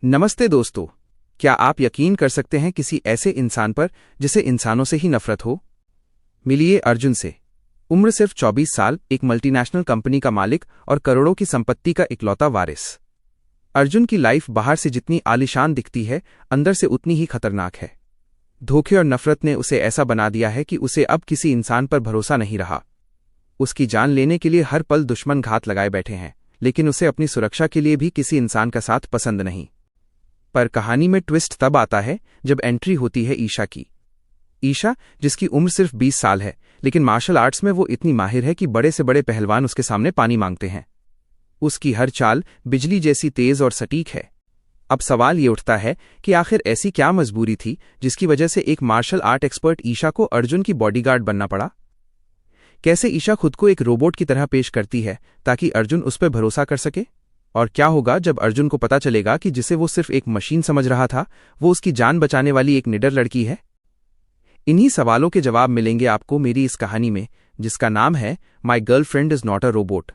नमस्ते दोस्तों। क्या आप यकीन कर सकते हैं किसी ऐसे इंसान पर जिसे इंसानों से ही नफरत हो? मिलिए अर्जुन से। उम्र सिर्फ 24 साल, एक मल्टीनेशनल कंपनी का मालिक और करोड़ों की संपत्ति का इकलौता वारिस। अर्जुन की लाइफ बाहर से जितनी आलीशान दिखती है, अंदर से उतनी ही खतरनाक है। धोखे और नफरत ने उसे ऐसा बना दिया है कि उसे अब किसी इंसान पर भरोसा नहीं रहा। उसकी जान लेने के लिए हर पल दुश्मन घात लगाए बैठे हैं, लेकिन उसे अपनी सुरक्षा के लिए भी किसी इंसान का साथ पसंद नहीं। पर कहानी में ट्विस्ट तब आता है जब एंट्री होती है ईशा की। ईशा, जिसकी उम्र सिर्फ 20 साल है, लेकिन मार्शल आर्ट्स में वो इतनी माहिर है कि बड़े से बड़े पहलवान उसके सामने पानी मांगते हैं। उसकी हर चाल बिजली जैसी तेज और सटीक है। अब सवाल ये उठता है कि आखिर ऐसी क्या मजबूरी थी जिसकी वजह से एक मार्शल आर्ट एक्सपर्ट ईशा को अर्जुन की बॉडीगार्ड बनना पड़ा? कैसे ईशा खुद को एक रोबोट की तरह पेश करती है ताकि अर्जुन उस पर भरोसा कर सके? और क्या होगा जब अर्जुन को पता चलेगा कि जिसे वो सिर्फ एक मशीन समझ रहा था, वो उसकी जान बचाने वाली एक निडर लड़की है? इन्हीं सवालों के जवाब मिलेंगे आपको मेरी इस कहानी में, जिसका नाम है my girlfriend is not a robot.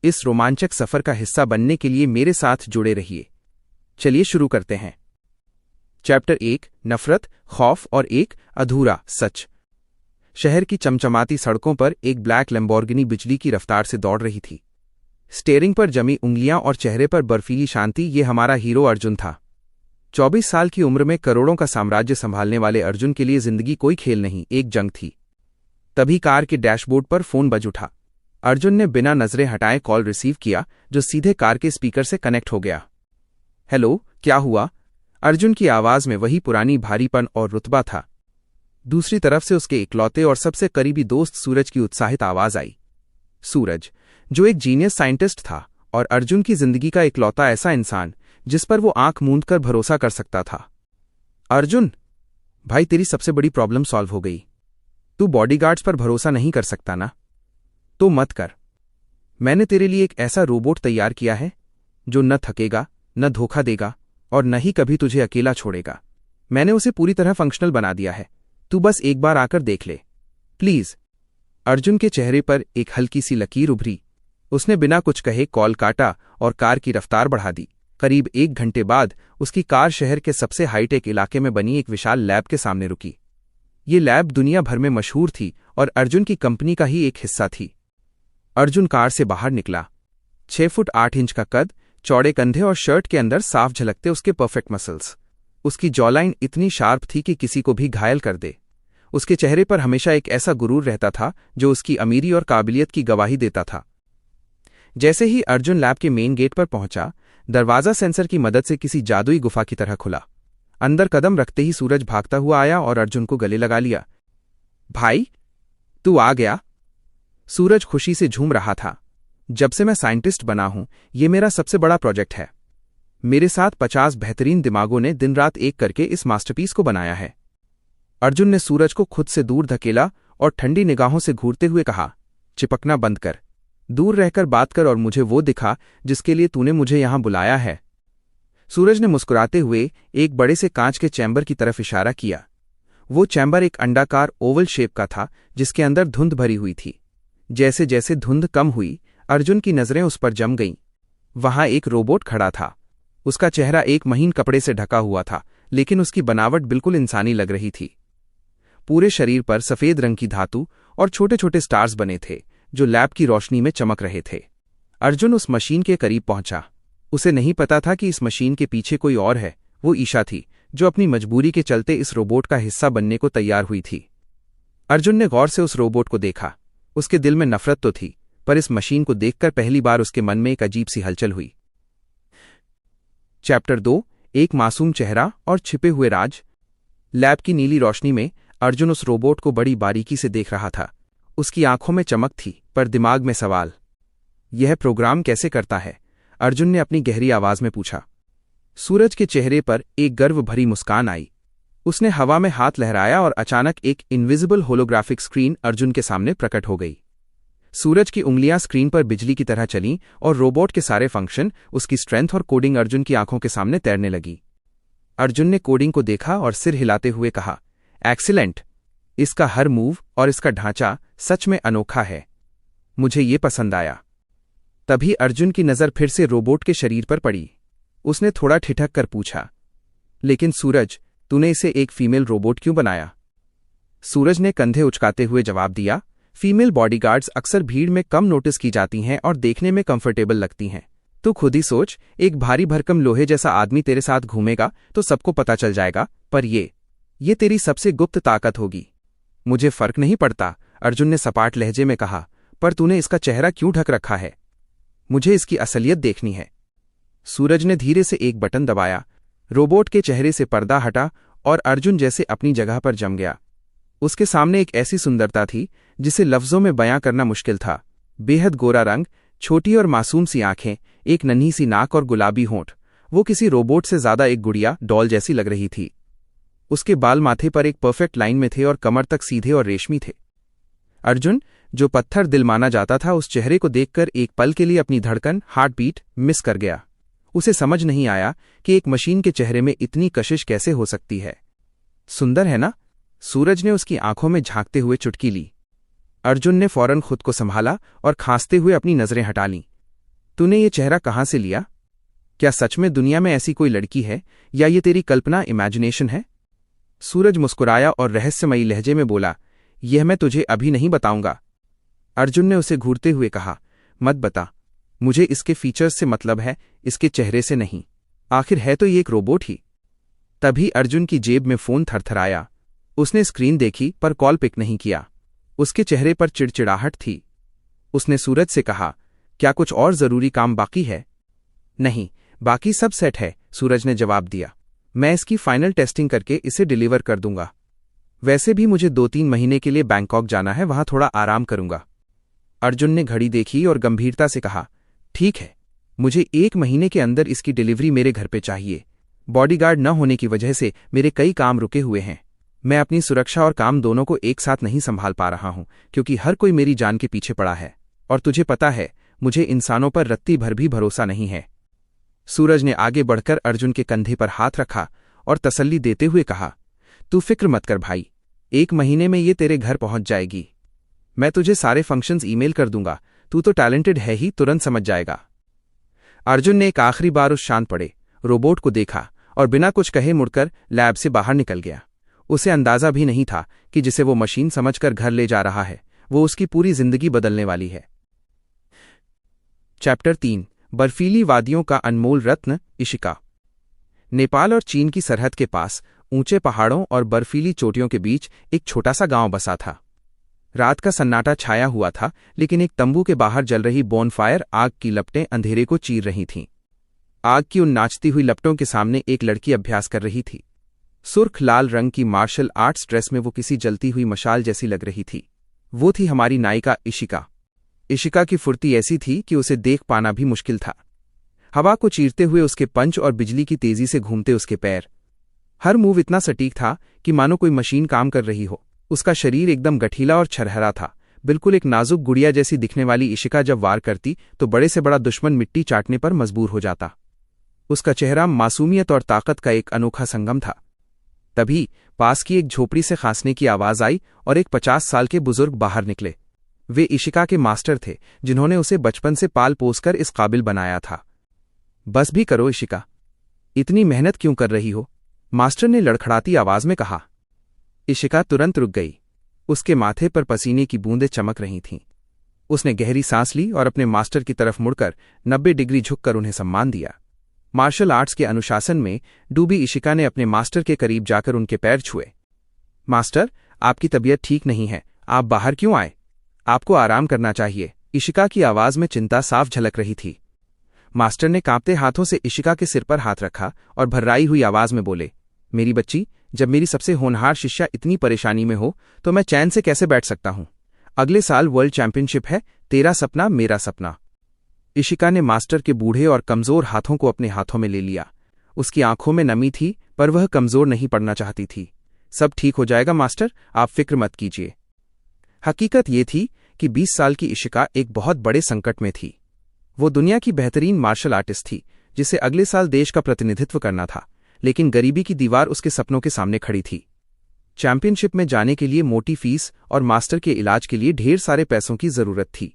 इस रोमांचक सफर का हिस्सा बनने के लिए मेरे साथ जुड़े रहिए। चलिए शुरू करते हैं। चैप्टर 1, नफरत, खौफ और एक अधूरा सच। शहर की चमचमाती सड़कों पर एक ब्लैक लैम्बोर्गिनी बिजली की रफ्तार से दौड़ रही थी। स्टीयरिंग पर जमी उंगलियां और चेहरे पर बर्फीली शांति, ये हमारा हीरो अर्जुन था। 24 साल की उम्र में करोड़ों का साम्राज्य संभालने वाले अर्जुन के लिए जिंदगी कोई खेल नहीं, एक जंग थी। तभी कार के डैशबोर्ड पर फोन बज उठा। अर्जुन ने बिना नजरें हटाए कॉल रिसीव किया, जो सीधे कार के स्पीकर से कनेक्ट हो गया। हेलो, क्या हुआ? अर्जुन की आवाज में वही पुरानी भारीपन और रुतबा था। दूसरी तरफ से उसके इकलौते और सबसे करीबी दोस्त सूरज की उत्साहित आवाज आई। सूरज, जो एक जीनियस साइंटिस्ट था और अर्जुन की जिंदगी का इकलौता ऐसा इंसान जिस पर वो आंख मूंद कर भरोसा कर सकता था। अर्जुन भाई, तेरी सबसे बड़ी प्रॉब्लम सॉल्व हो गई। तू बॉडीगार्ड्स पर भरोसा नहीं कर सकता ना? तो मत कर। मैंने तेरे लिए एक ऐसा रोबोट तैयार किया है जो न थकेगा, न धोखा देगा और न ही कभी तुझे अकेला छोड़ेगा। मैंने उसे पूरी तरह फंक्शनल बना दिया है। तू बस एक बार आकर देख ले प्लीज। अर्जुन के चेहरे पर एक हल्की सी लकीर उभरी। उसने बिना कुछ कहे कॉल काटा और कार की रफ्तार बढ़ा दी। करीब 1 घंटे बाद उसकी कार शहर के सबसे हाईटेक इलाके में बनी एक विशाल लैब के सामने रुकी। ये लैब दुनिया भर में मशहूर थी और अर्जुन की कंपनी का ही एक हिस्सा थी। अर्जुन कार से बाहर निकला। 6 फुट 8 इंच का कद, चौड़े कंधे और शर्ट के अंदर साफ झलकते उसके परफेक्ट मसल्स। उसकी जॉलाइन इतनी शार्प थी कि किसी को भी घायल कर दे। उसके चेहरे पर हमेशा एक ऐसा गुरूर रहता था जो उसकी अमीरी और काबिलियत की गवाही देता था। जैसे ही अर्जुन लैब के मेन गेट पर पहुंचा, दरवाजा सेंसर की मदद से किसी जादुई गुफा की तरह खुला। अंदर कदम रखते ही सूरज भागता हुआ आया और अर्जुन को गले लगा लिया। भाई, तू आ गया। सूरज खुशी से झूम रहा था। जब से मैं साइंटिस्ट बना हूं, ये मेरा सबसे बड़ा प्रोजेक्ट है। मेरे साथ 50 बेहतरीन दिमागों ने दिन रात एक करके इस मास्टरपीस को बनाया है। अर्जुन ने सूरज को खुद से दूर धकेला और ठंडी निगाहों से घूरते हुए कहा, चिपकना बंद कर, दूर रहकर बात कर और मुझे वो दिखा जिसके लिए तूने मुझे यहां बुलाया है। सूरज ने मुस्कुराते हुए एक बड़े से कांच के चैम्बर की तरफ इशारा किया। वो चैम्बर एक अंडाकार ओवल शेप का था जिसके अंदर धुंध भरी हुई थी। जैसे जैसे धुंध कम हुई, अर्जुन की नजरें उस पर जम गईं। वहां एक रोबोट खड़ा था। उसका चेहरा एक महीन कपड़े से ढका हुआ था, लेकिन उसकी बनावट बिल्कुल इंसानी लग रही थी। पूरे शरीर पर सफेद रंग की धातु और छोटे छोटे स्टार्स बने थे जो लैब की रोशनी में चमक रहे थे। अर्जुन उस मशीन के करीब पहुंचा। उसे नहीं पता था कि इस मशीन के पीछे कोई और है। वो ईशा थी, जो अपनी मजबूरी के चलते इस रोबोट का हिस्सा बनने को तैयार हुई थी। अर्जुन ने गौर से उस रोबोट को देखा। उसके दिल में नफरत तो थी, पर इस मशीन को देखकर पहली बार उसके मन में एक अजीब सी हलचल हुई। चैप्टर 2, एक मासूम चेहरा और छिपे हुए राज। लैब की नीली रोशनी में अर्जुन उस रोबोट को बड़ी बारीकी से देख रहा था। उसकी आंखों में चमक थी, पर दिमाग में सवाल। यह प्रोग्राम कैसे करता है? अर्जुन ने अपनी गहरी आवाज में पूछा। सूरज के चेहरे पर एक गर्व भरी मुस्कान आई। उसने हवा में हाथ लहराया और अचानक एक इनविजिबल होलोग्राफिक स्क्रीन अर्जुन के सामने प्रकट हो गई। सूरज की उंगलियां स्क्रीन पर बिजली की तरह चलीं और रोबोट के सारे फंक्शन, उसकी स्ट्रेंथ और कोडिंग अर्जुन की आंखों के सामने तैरने लगी। अर्जुन ने कोडिंग को देखा और सिर हिलाते हुए कहा, एक्सीलेंट। इसका हर मूव और इसका ढांचा सच में अनोखा है। मुझे ये पसंद आया। तभी अर्जुन की नजर फिर से रोबोट के शरीर पर पड़ी। उसने थोड़ा ठिठक कर पूछा। लेकिन सूरज, तूने इसे एक फीमेल रोबोट क्यों बनाया? सूरज ने कंधे उचकाते हुए जवाब दिया, फीमेल बॉडीगार्ड्स अक्सर भीड़ में कम नोटिस की जाती हैं और देखने में कंफर्टेबल लगती हैं। तू खुद ही सोच, एक भारी भरकम लोहे जैसा आदमी तेरे साथ घूमेगा तो सबको पता चल जाएगा, पर ये तेरी सबसे गुप्त ताकत होगी। मुझे फर्क नहीं पड़ता, अर्जुन ने सपाट लहजे में कहा, पर तूने इसका चेहरा क्यों ढक रखा है? मुझे इसकी असलियत देखनी है। सूरज ने धीरे से एक बटन दबाया, रोबोट के चेहरे से पर्दा हटा और अर्जुन जैसे अपनी जगह पर जम गया। उसके सामने एक ऐसी सुंदरता थी जिसे लफ्जों में बयां करना मुश्किल था। बेहद गोरा रंग, छोटी और मासूम सी आंखें, एक नन्ही सी नाक और गुलाबी होंठ। वो किसी रोबोट से ज्यादा एक गुड़िया डॉल जैसी लग रही थी। उसके बाल माथे पर एक परफेक्ट लाइन में थे और कमर तक सीधे और रेशमी थे। अर्जुन, जो पत्थर दिल माना जाता था, उस चेहरे को देखकर एक पल के लिए अपनी धड़कन, हार्ट बीट मिस कर गया। उसे समझ नहीं आया कि एक मशीन के चेहरे में इतनी कशिश कैसे हो सकती है। सुंदर है ना? सूरज ने उसकी आंखों में झांकते हुए चुटकी ली। अर्जुन ने फौरन खुद को संभाला और खांसते हुए अपनी नजरें हटा लीं। तूने ये चेहरा कहाँ से लिया? क्या सच में दुनिया में ऐसी कोई लड़की है या ये तेरी कल्पना, इमेजिनेशन है? सूरज मुस्कुराया और रहस्यमयी लहजे में बोला, यह मैं तुझे अभी नहीं बताऊंगा। अर्जुन ने उसे घूरते हुए कहा, मत बता, मुझे इसके फीचर्स से मतलब है, इसके चेहरे से नहीं। आखिर है तो ये एक रोबोट ही। तभी अर्जुन की जेब में फोन थरथराया। उसने स्क्रीन देखी पर कॉल पिक नहीं किया। उसके चेहरे पर चिड़चिड़ाहट थी। उसने सूरज से कहा, क्या कुछ और जरूरी काम बाकी है? नहीं, बाकी सब सेट है, सूरज ने जवाब दिया। मैं इसकी फाइनल टेस्टिंग करके इसे डिलीवर कर दूंगा। वैसे भी मुझे 2-3 महीने के लिए बैंकॉक जाना है, वहां थोड़ा आराम करूंगा। अर्जुन ने घड़ी देखी और गंभीरता से कहा, ठीक है, मुझे 1 महीने के अंदर इसकी डिलीवरी मेरे घर पे चाहिए। बॉडीगार्ड न होने की वजह से मेरे कई काम रुके हुए हैं। मैं अपनी सुरक्षा और काम दोनों को एक साथ नहीं संभाल पा रहा हूं, क्योंकि हर कोई मेरी जान के पीछे पड़ा है। और तुझे पता है, मुझे इंसानों पर रत्ती भर भी भरोसा नहीं है। सूरज ने आगे बढ़कर अर्जुन के कंधे पर हाथ रखा और तसल्ली देते हुए कहा, तू फिक्र मत कर भाई, 1 महीने में ये तेरे घर पहुंच जाएगी। मैं तुझे सारे फंक्शंस ईमेल कर दूंगा, तू तो टैलेंटेड है ही, तुरंत समझ जाएगा। अर्जुन ने एक आखिरी बार उस शांत पड़े रोबोट को देखा और बिना कुछ कहे मुड़कर लैब से बाहर निकल गया। उसे अंदाजा भी नहीं था कि जिसे वो मशीन समझकर घर ले जा रहा है, वो उसकी पूरी जिंदगी बदलने वाली है। चैप्टर 3, बर्फीली वादियों का अनमोल रत्न, इशिका। नेपाल और चीन की सरहद के पास ऊंचे पहाड़ों और बर्फीली चोटियों के बीच एक छोटा सा गांव बसा था। रात का सन्नाटा छाया हुआ था, लेकिन एक तंबू के बाहर जल रही बोनफायर आग की लपटें अंधेरे को चीर रही थीं। आग की उन नाचती हुई लपटों के सामने एक लड़की अभ्यास कर रही थी। सुर्ख लाल रंग की मार्शल आर्ट्स ड्रेस में वो किसी जलती हुई मशाल जैसी लग रही थी। वो थी हमारी नायिका इशिका। इशिका की फुर्ती ऐसी थी कि उसे देख पाना भी मुश्किल था। हवा को चीरते हुए उसके पंच और बिजली की तेजी से घूमते उसके पैर। हर मूव इतना सटीक था कि मानो कोई मशीन काम कर रही हो। उसका शरीर एकदम गठीला और छरहरा था। बिल्कुल एक नाजुक गुड़िया जैसी दिखने वाली इशिका जब वार करती तो बड़े से बड़ा दुश्मन मिट्टी चाटने पर मजबूर हो जाता। उसका चेहरा मासूमियत और ताकत का एक अनोखा संगम था। तभी पास की एक झोपड़ी से खांसने की आवाज आई और एक 50 साल के बुजुर्ग बाहर निकले। वे इशिका के मास्टर थे, जिन्होंने उसे बचपन से पाल पोसकर इस काबिल बनाया था। बस भी करो इशिका, इतनी मेहनत क्यों कर रही हो? मास्टर ने लड़खड़ाती आवाज में कहा। इशिका तुरंत रुक गई। उसके माथे पर पसीने की बूंदें चमक रही थीं। उसने गहरी सांस ली और अपने मास्टर की तरफ मुड़कर 90 डिग्री झुककर उन्हें सम्मान दिया। मार्शल आर्ट्स के अनुशासन में डूबी इशिका ने अपने मास्टर के करीब जाकर उनके पैर छुए। मास्टर, आपकी तबीयत ठीक नहीं है, आप बाहर क्यों आए? आपको आराम करना चाहिए। इशिका की आवाज में चिंता साफ झलक रही थी। मास्टर ने कांपते हाथों से इशिका के सिर पर हाथ रखा और भर्राई हुई आवाज में बोले, मेरी बच्ची, जब मेरी सबसे होनहार शिष्या इतनी परेशानी में हो तो मैं चैन से कैसे बैठ सकता हूं? अगले साल वर्ल्ड चैंपियनशिप है, तेरा सपना मेरा सपना। इशिका ने मास्टर के बूढ़े और कमजोर हाथों को अपने हाथों में ले लिया। उसकी आंखों में नमी थी, पर वह कमजोर नहीं पड़ना चाहती थी। सब ठीक हो जाएगा मास्टर, आप फिक्र मत कीजिए। हकीकत ये थी कि 20 साल की इशिका एक बहुत बड़े संकट में थी। वो दुनिया की बेहतरीन मार्शल आर्टिस्ट थी, जिसे अगले साल देश का प्रतिनिधित्व करना था, लेकिन गरीबी की दीवार उसके सपनों के सामने खड़ी थी। चैंपियनशिप में जाने के लिए मोटी फीस और मास्टर के इलाज के लिए ढेर सारे पैसों की जरूरत थी।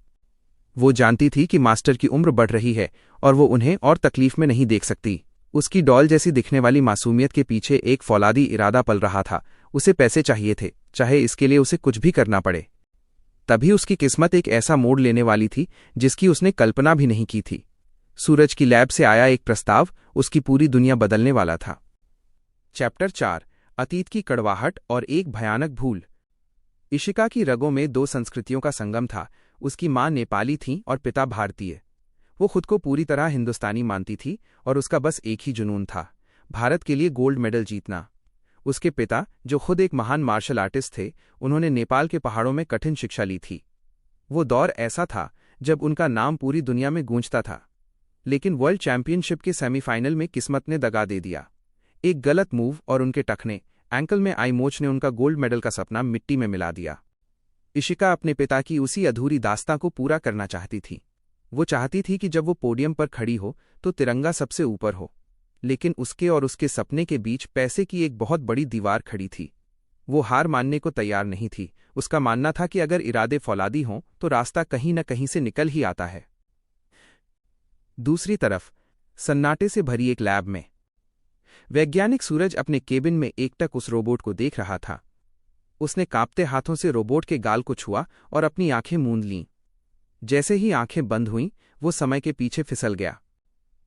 वो जानती थी कि मास्टर की उम्र बढ़ रही है और वो उन्हें और तकलीफ में नहीं देख सकती। उसकी डॉल जैसी दिखने वाली मासूमियत के पीछे एक फौलादी इरादा पल रहा था। उसे पैसे चाहिए थे, चाहे इसके लिए उसे कुछ भी करना पड़े। तभी उसकी किस्मत एक ऐसा मोड़ लेने वाली थी जिसकी उसने कल्पना भी नहीं की थी। सूरज की लैब से आया एक प्रस्ताव उसकी पूरी दुनिया बदलने वाला था। चैप्टर 4 अतीत की कड़वाहट और एक भयानक भूल। इशिका की रगों में दो संस्कृतियों का संगम था। उसकी माँ नेपाली थीं और पिता भारतीय। वो खुद को पूरी तरह हिंदुस्तानी मानती थी और उसका बस एक ही जुनून था, भारत के लिए गोल्ड मेडल जीतना। उसके पिता, जो खुद एक महान मार्शल आर्टिस्ट थे, उन्होंने नेपाल के पहाड़ों में कठिन शिक्षा ली थी। वो दौर ऐसा था जब उनका नाम पूरी दुनिया में गूंजता था। लेकिन वर्ल्ड चैंपियनशिप के सेमीफाइनल में किस्मत ने दगा दे दिया। एक गलत मूव और उनके टखने एंकल में आई मोच ने उनका गोल्ड मेडल का सपना मिट्टी में मिला दिया। इशिका अपने पिता की उसी अधूरी दास्तां को पूरा करना चाहती थी। वो चाहती थी कि जब वो पोडियम पर खड़ी हो तो तिरंगा सबसे ऊपर हो। लेकिन उसके और उसके सपने के बीच पैसे की एक बहुत बड़ी दीवार खड़ी थी। वो हार मानने को तैयार नहीं थी। उसका मानना था कि अगर इरादे फौलादी हों तो रास्ता कहीं न कहीं से निकल ही आता है। दूसरी तरफ सन्नाटे से भरी एक लैब में वैज्ञानिक सूरज अपने केबिन में एकटक उस रोबोट को देख रहा था। उसने कांपते हाथों से रोबोट के गाल को छुआ और अपनी आंखें मूंद लीं। जैसे ही आंखें बंद हुईं, वो समय के पीछे फिसल गया।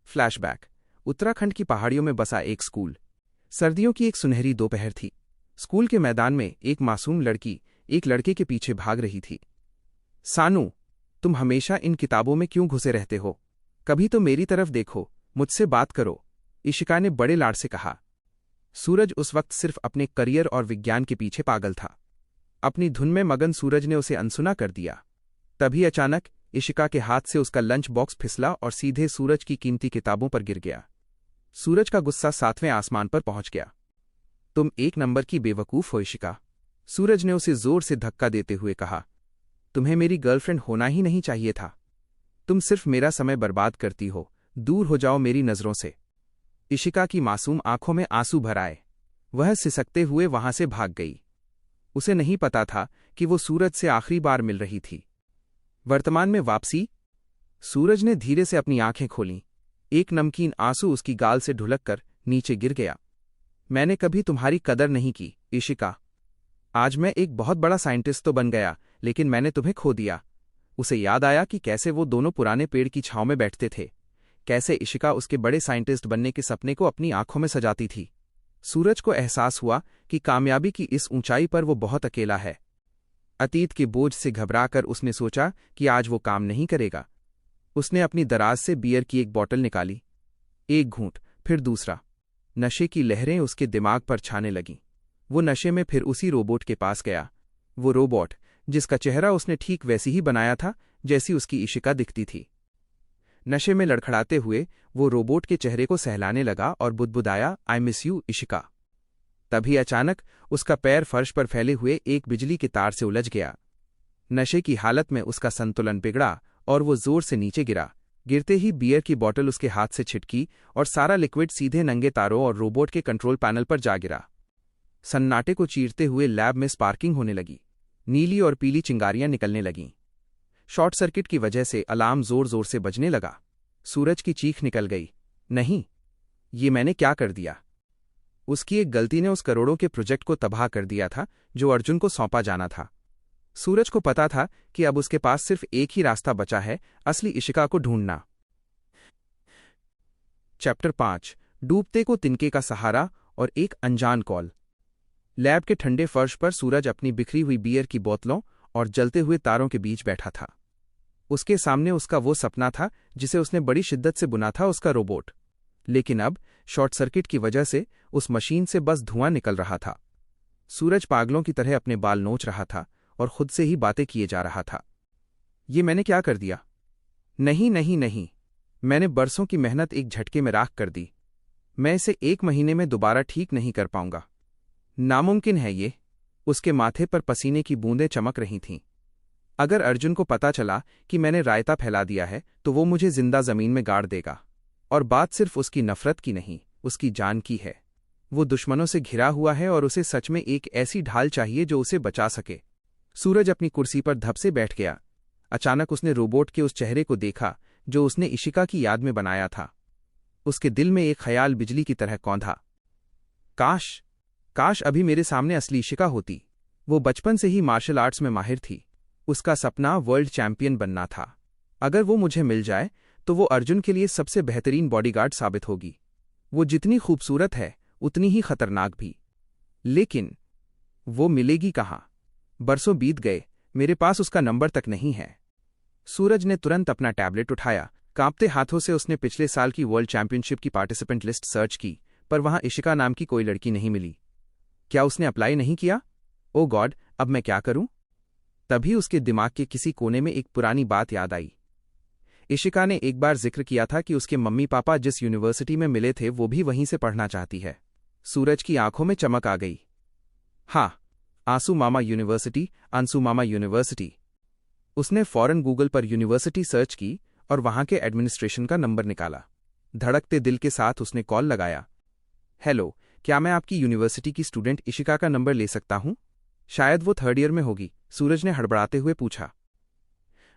फ्लैशबैक। उत्तराखंड की पहाड़ियों में बसा एक स्कूल। सर्दियों की एक सुनहरी दोपहर थी। स्कूल के मैदान में एक मासूम लड़की एक लड़के के पीछे भाग रही थी। सानू, तुम हमेशा इन किताबों में क्यों घुसे रहते हो? कभी तो मेरी तरफ देखो, मुझसे बात करो, इशिका ने बड़े लाड से कहा। सूरज उस वक्त सिर्फ अपने करियर और विज्ञान के पीछे पागल था। अपनी धुन में मगन सूरज ने उसे अनसुना कर दिया। तभी अचानक इशिका के हाथ से उसका लंच बॉक्स फिसला और सीधे सूरज की कीमती किताबों पर गिर गया। सूरज का गुस्सा 7वें आसमान पर पहुंच गया। तुम एक नंबर की बेवकूफ हो इशिका, सूरज ने उसे जोर से धक्का देते हुए कहा। तुम्हें मेरी गर्लफ्रेंड होना ही नहीं चाहिए था। तुम सिर्फ मेरा समय बर्बाद करती हो, दूर हो जाओ मेरी नजरों से। इशिका की मासूम आंखों में आंसू भर आए। वह सिसकते हुए वहां से भाग गई। उसे नहीं पता था कि वो सूरज से आखिरी बार मिल रही थी। वर्तमान में वापसी। सूरज ने धीरे से अपनी आंखें खोलीं। एक नमकीन आंसू उसकी गाल से ढुलक कर नीचे गिर गया। मैंने कभी तुम्हारी कदर नहीं की इशिका। आज मैं एक बहुत बड़ा साइंटिस्ट तो बन गया, लेकिन मैंने तुम्हें खो दिया। उसे याद आया कि कैसे वो दोनों पुराने पेड़ की छांव में बैठते थे, कैसे इशिका उसके बड़े साइंटिस्ट बनने के सपने को अपनी आंखों में सजाती थी। सूरज को एहसास हुआ कि कामयाबी की इस ऊंचाई पर वो बहुत अकेला है। अतीत के बोझ से घबराकर उसने सोचा कि आज वो काम नहीं करेगा। उसने अपनी दराज से बियर की एक बोतल निकाली। एक घूंट, फिर दूसरा। नशे की लहरें उसके दिमाग पर छाने लगीं। वो नशे में फिर उसी रोबोट के पास गया। वो रोबोट जिसका चेहरा उसने ठीक वैसी ही बनाया था जैसी उसकी इशिका दिखती थी। नशे में लड़खड़ाते हुए वो रोबोट के चेहरे को सहलाने लगा और बुदबुदाया, आई मिस यू इशिका। तभी अचानक उसका पैर फर्श पर फैले हुए एक बिजली के तार से उलझ गया। नशे की हालत में उसका संतुलन बिगड़ा और वो जोर से नीचे गिरा। गिरते ही बियर की बोतल उसके हाथ से छिटकी और सारा लिक्विड सीधे नंगे तारों और रोबोट के कंट्रोल पैनल पर जा गिरा। सन्नाटे को चीरते हुए लैब में स्पार्किंग होने लगी। नीली और पीली चिंगारियां निकलने लगीं। शॉर्ट सर्किट की वजह से अलार्म जोर जोर से बजने लगा। सूरज की चीख निकल गई। नहीं, ये मैंने क्या कर दिया? उसकी एक गलती ने उस करोड़ों के प्रोजेक्ट को तबाह कर दिया था जो अर्जुन को सौंपा जाना था। सूरज को पता था कि अब उसके पास सिर्फ एक ही रास्ता बचा है, असली इशिका को ढूंढना। चैप्टर 5 डूबते को तिनके का सहारा और एक अनजान कॉल। लैब के ठंडे फर्श पर सूरज अपनी बिखरी हुई बियर की बोतलों और जलते हुए तारों के बीच बैठा था। उसके सामने उसका वो सपना था जिसे उसने बड़ी शिद्दत से बुना था, उसका रोबोट। लेकिन अब शॉर्ट सर्किट की वजह से उस मशीन से बस धुआं निकल रहा था। सूरज पागलों की तरह अपने बाल नोच रहा था और खुद से ही बातें किए जा रहा था। ये मैंने क्या कर दिया? नहीं नहीं नहीं, मैंने बरसों की मेहनत एक झटके में राख कर दी। मैं इसे 1 महीने में दोबारा ठीक नहीं कर पाऊंगा। नामुमकिन है ये। उसके माथे पर पसीने की बूंदें चमक रही थीं। अगर अर्जुन को पता चला कि मैंने रायता फैला दिया है तो वो मुझे जिंदा जमीन में गाड़ देगा। और बात सिर्फ उसकी नफरत की नहीं, उसकी जान की है। वो दुश्मनों से घिरा हुआ है और उसे सच में एक ऐसी ढाल चाहिए जो उसे बचा सके। सूरज अपनी कुर्सी पर धप से बैठ गया। अचानक उसने रोबोट के उस चेहरे को देखा जो उसने इशिका की याद में बनाया था। उसके दिल में एक ख्याल बिजली की तरह कौंधा। काश काश अभी मेरे सामने असली इशिका होती। वो बचपन से ही मार्शल आर्ट्स में माहिर थी। उसका सपना वर्ल्ड चैंपियन बनना था। अगर वो मुझे मिल जाए तो वो अर्जुन के लिए सबसे बेहतरीन बॉडीगार्ड साबित होगी। वो जितनी खूबसूरत है उतनी ही खतरनाक भी। लेकिन वो मिलेगी कहाँ? बरसों बीत गए, मेरे पास उसका नंबर तक नहीं है। सूरज ने तुरंत अपना टैबलेट उठाया। कांपते हाथों से उसने पिछले साल की वर्ल्ड चैंपियनशिप की पार्टिसिपेंट लिस्ट सर्च की, पर वहां इशिका नाम की कोई लड़की नहीं मिली। क्या उसने अप्लाई नहीं किया? ओ गॉड, अब मैं क्या करूं? तभी उसके दिमाग के किसी कोने में एक पुरानी बात याद आई। इशिका ने एक बार जिक्र किया था कि उसके मम्मी पापा जिस यूनिवर्सिटी में मिले थे वो भी वहीं से पढ़ना चाहती है। सूरज की आंखों में चमक आ गई। हाँ, आंसू मामा यूनिवर्सिटी, अंसू मामा यूनिवर्सिटी। उसने फौरन गूगल पर यूनिवर्सिटी सर्च की और वहां के एडमिनिस्ट्रेशन का नंबर निकाला। धड़कते दिल के साथ उसने कॉल लगाया। हेलो, क्या मैं आपकी यूनिवर्सिटी की स्टूडेंट इशिका का नंबर ले सकता हूं? शायद वो 3rd ईयर में होगी, सूरज ने हड़बड़ाते हुए पूछा।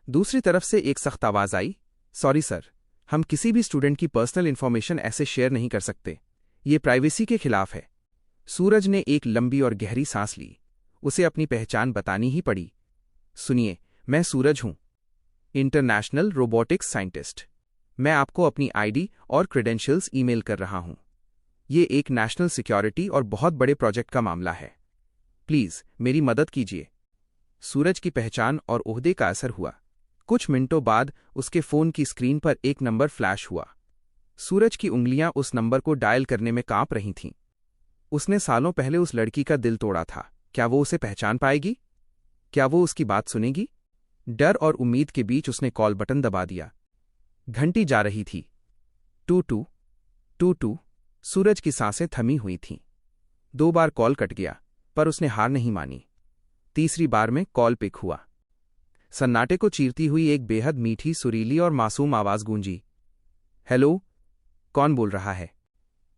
दूसरी तरफ से एक सख्त आवाज आई। सॉरी सर, हम किसी भी स्टूडेंट की पर्सनल इन्फॉर्मेशन ऐसे शेयर नहीं कर सकते। ये प्राइवेसी के खिलाफ है। सूरज ने एक लंबी और गहरी सांस ली। उसे अपनी पहचान बतानी ही पड़ी। सुनिए, मैं सूरज हूं, इंटरनेशनल रोबोटिक्स साइंटिस्ट। मैं आपको अपनी आईडी और क्रेडेंशियल्स ईमेल कर रहा हूं। ये एक नेशनल सिक्योरिटी और बहुत बड़े प्रोजेक्ट का मामला है। प्लीज मेरी मदद कीजिए। सूरज की पहचान और ओहदे का असर हुआ। कुछ मिनटों बाद उसके फोन की स्क्रीन पर एक नंबर फ्लैश हुआ। सूरज की उंगलियां उस नंबर को डायल करने में कांप रही थीं। उसने सालों पहले उस लड़की का दिल तोड़ा था। क्या वो उसे पहचान पाएगी? क्या वो उसकी बात सुनेगी? डर और उम्मीद के बीच उसने कॉल बटन दबा दिया। घंटी जा रही थी। टू टू टू टू। सूरज की सांसें थमी हुई थीं। 2 बार कॉल कट गया, पर उसने हार नहीं मानी। तीसरी बार में कॉल पिक हुआ। सन्नाटे को चीरती हुई एक बेहद मीठी, सुरीली और मासूम आवाज गूंजी। हेलो, कौन बोल रहा है?